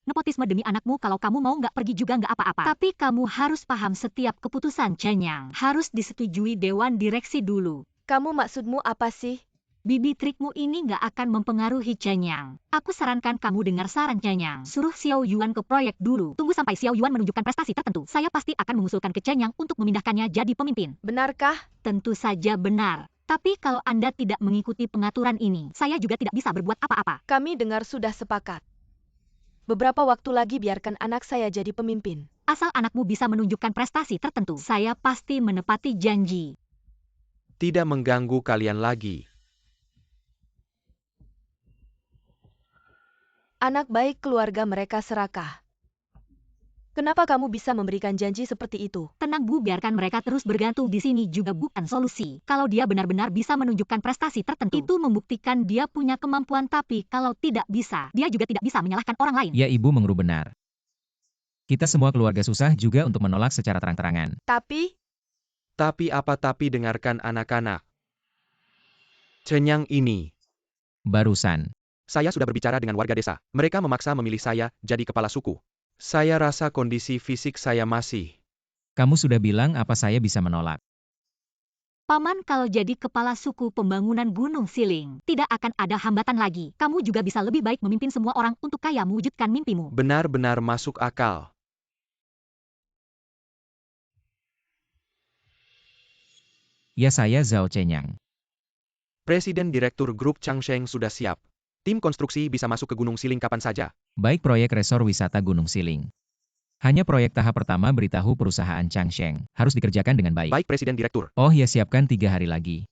Nepotisme demi anakmu, kalau kamu mau nggak pergi juga nggak apa-apa. Tapi kamu harus paham, setiap keputusan Chen yang harus disetujui Dewan Direksi dulu. Kamu maksudmu apa sih? Bibi, trikmu ini nggak akan mempengaruhi Chen Yang. Aku sarankan kamu dengar saran Chen Yang. Suruh Xiao Yuan ke proyek dulu. Tunggu sampai Xiao Yuan menunjukkan prestasi tertentu. Saya pasti akan mengusulkan ke Chen Yang untuk memindahkannya jadi pemimpin. Benarkah? Tentu saja benar. Tapi kalau Anda tidak mengikuti pengaturan ini, saya juga tidak bisa berbuat apa-apa. Kami dengar sudah sepakat. Beberapa waktu lagi biarkan anak saya jadi pemimpin. Asal anakmu bisa menunjukkan prestasi tertentu, saya pasti menepati janji. Tidak mengganggu kalian lagi. Anak baik, keluarga mereka serakah. Kenapa kamu bisa memberikan janji seperti itu? Tenang Bu, biarkan mereka terus bergantung di sini juga bukan solusi. Kalau dia benar-benar bisa menunjukkan prestasi tertentu, itu membuktikan dia punya kemampuan. Tapi kalau tidak bisa, dia juga tidak bisa menyalahkan orang lain. ya Ibu Mengru benar. Kita semua keluarga susah juga untuk menolak secara terang-terangan. Tapi apa tapi, dengarkan anak-anak. Chen Yang ini. Barusan, Saya sudah berbicara dengan warga desa. Mereka memaksa memilih saya jadi kepala suku. Saya rasa kondisi fisik saya masih. kamu sudah bilang apa saya bisa menolak. Paman, kalau jadi kepala suku pembangunan Gunung Siling, tidak akan ada hambatan lagi. Kamu juga bisa lebih baik memimpin semua orang untuk kaya mewujudkan mimpimu. Benar-benar masuk akal. Ya, saya Zhao Cenyang. Presiden Direktur Grup Changsheng sudah siap. Tim konstruksi bisa masuk ke Gunung Siling kapan saja. Baik, proyek resor wisata Gunung Siling. Hanya proyek tahap pertama, beritahu perusahaan Changsheng. Harus dikerjakan dengan baik. Baik Presiden Direktur. Oh ya, siapkan 3 hari lagi.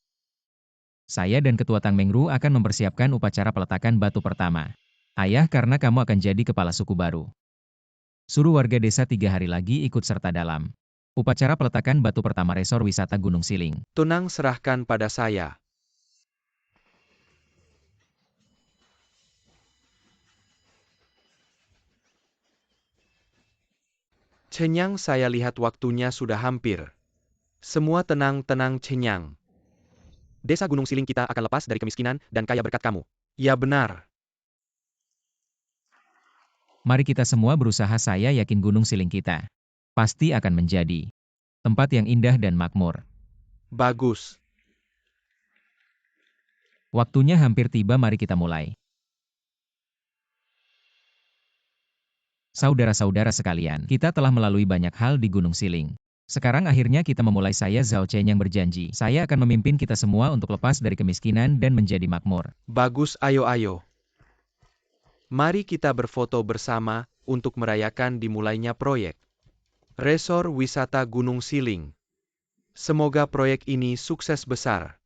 Saya dan Ketua Tang Mengru akan mempersiapkan upacara peletakan batu pertama. Ayah, karena kamu akan jadi kepala suku baru. Suruh warga desa 3 hari lagi ikut serta dalam upacara peletakan batu pertama resor wisata Gunung Siling. Tenang, serahkan pada saya. Cenyang, saya lihat waktunya sudah hampir. Semua tenang-tenang, Cenyang. Desa Gunung Siling kita akan lepas dari kemiskinan dan kaya berkat kamu. Ya benar. Mari kita semua berusaha, saya yakin Gunung Siling kita pasti akan menjadi tempat yang indah dan makmur. Bagus. Waktunya hampir tiba, mari kita mulai. Saudara-saudara sekalian, kita telah melalui banyak hal di Gunung Siling. Sekarang akhirnya kita memulai. Saya Zhao Chen yang berjanji, saya akan memimpin kita semua untuk lepas dari kemiskinan dan menjadi makmur. Bagus, ayo. Mari kita berfoto bersama untuk merayakan dimulainya proyek Resor Wisata Gunung Siling. Semoga proyek ini sukses besar.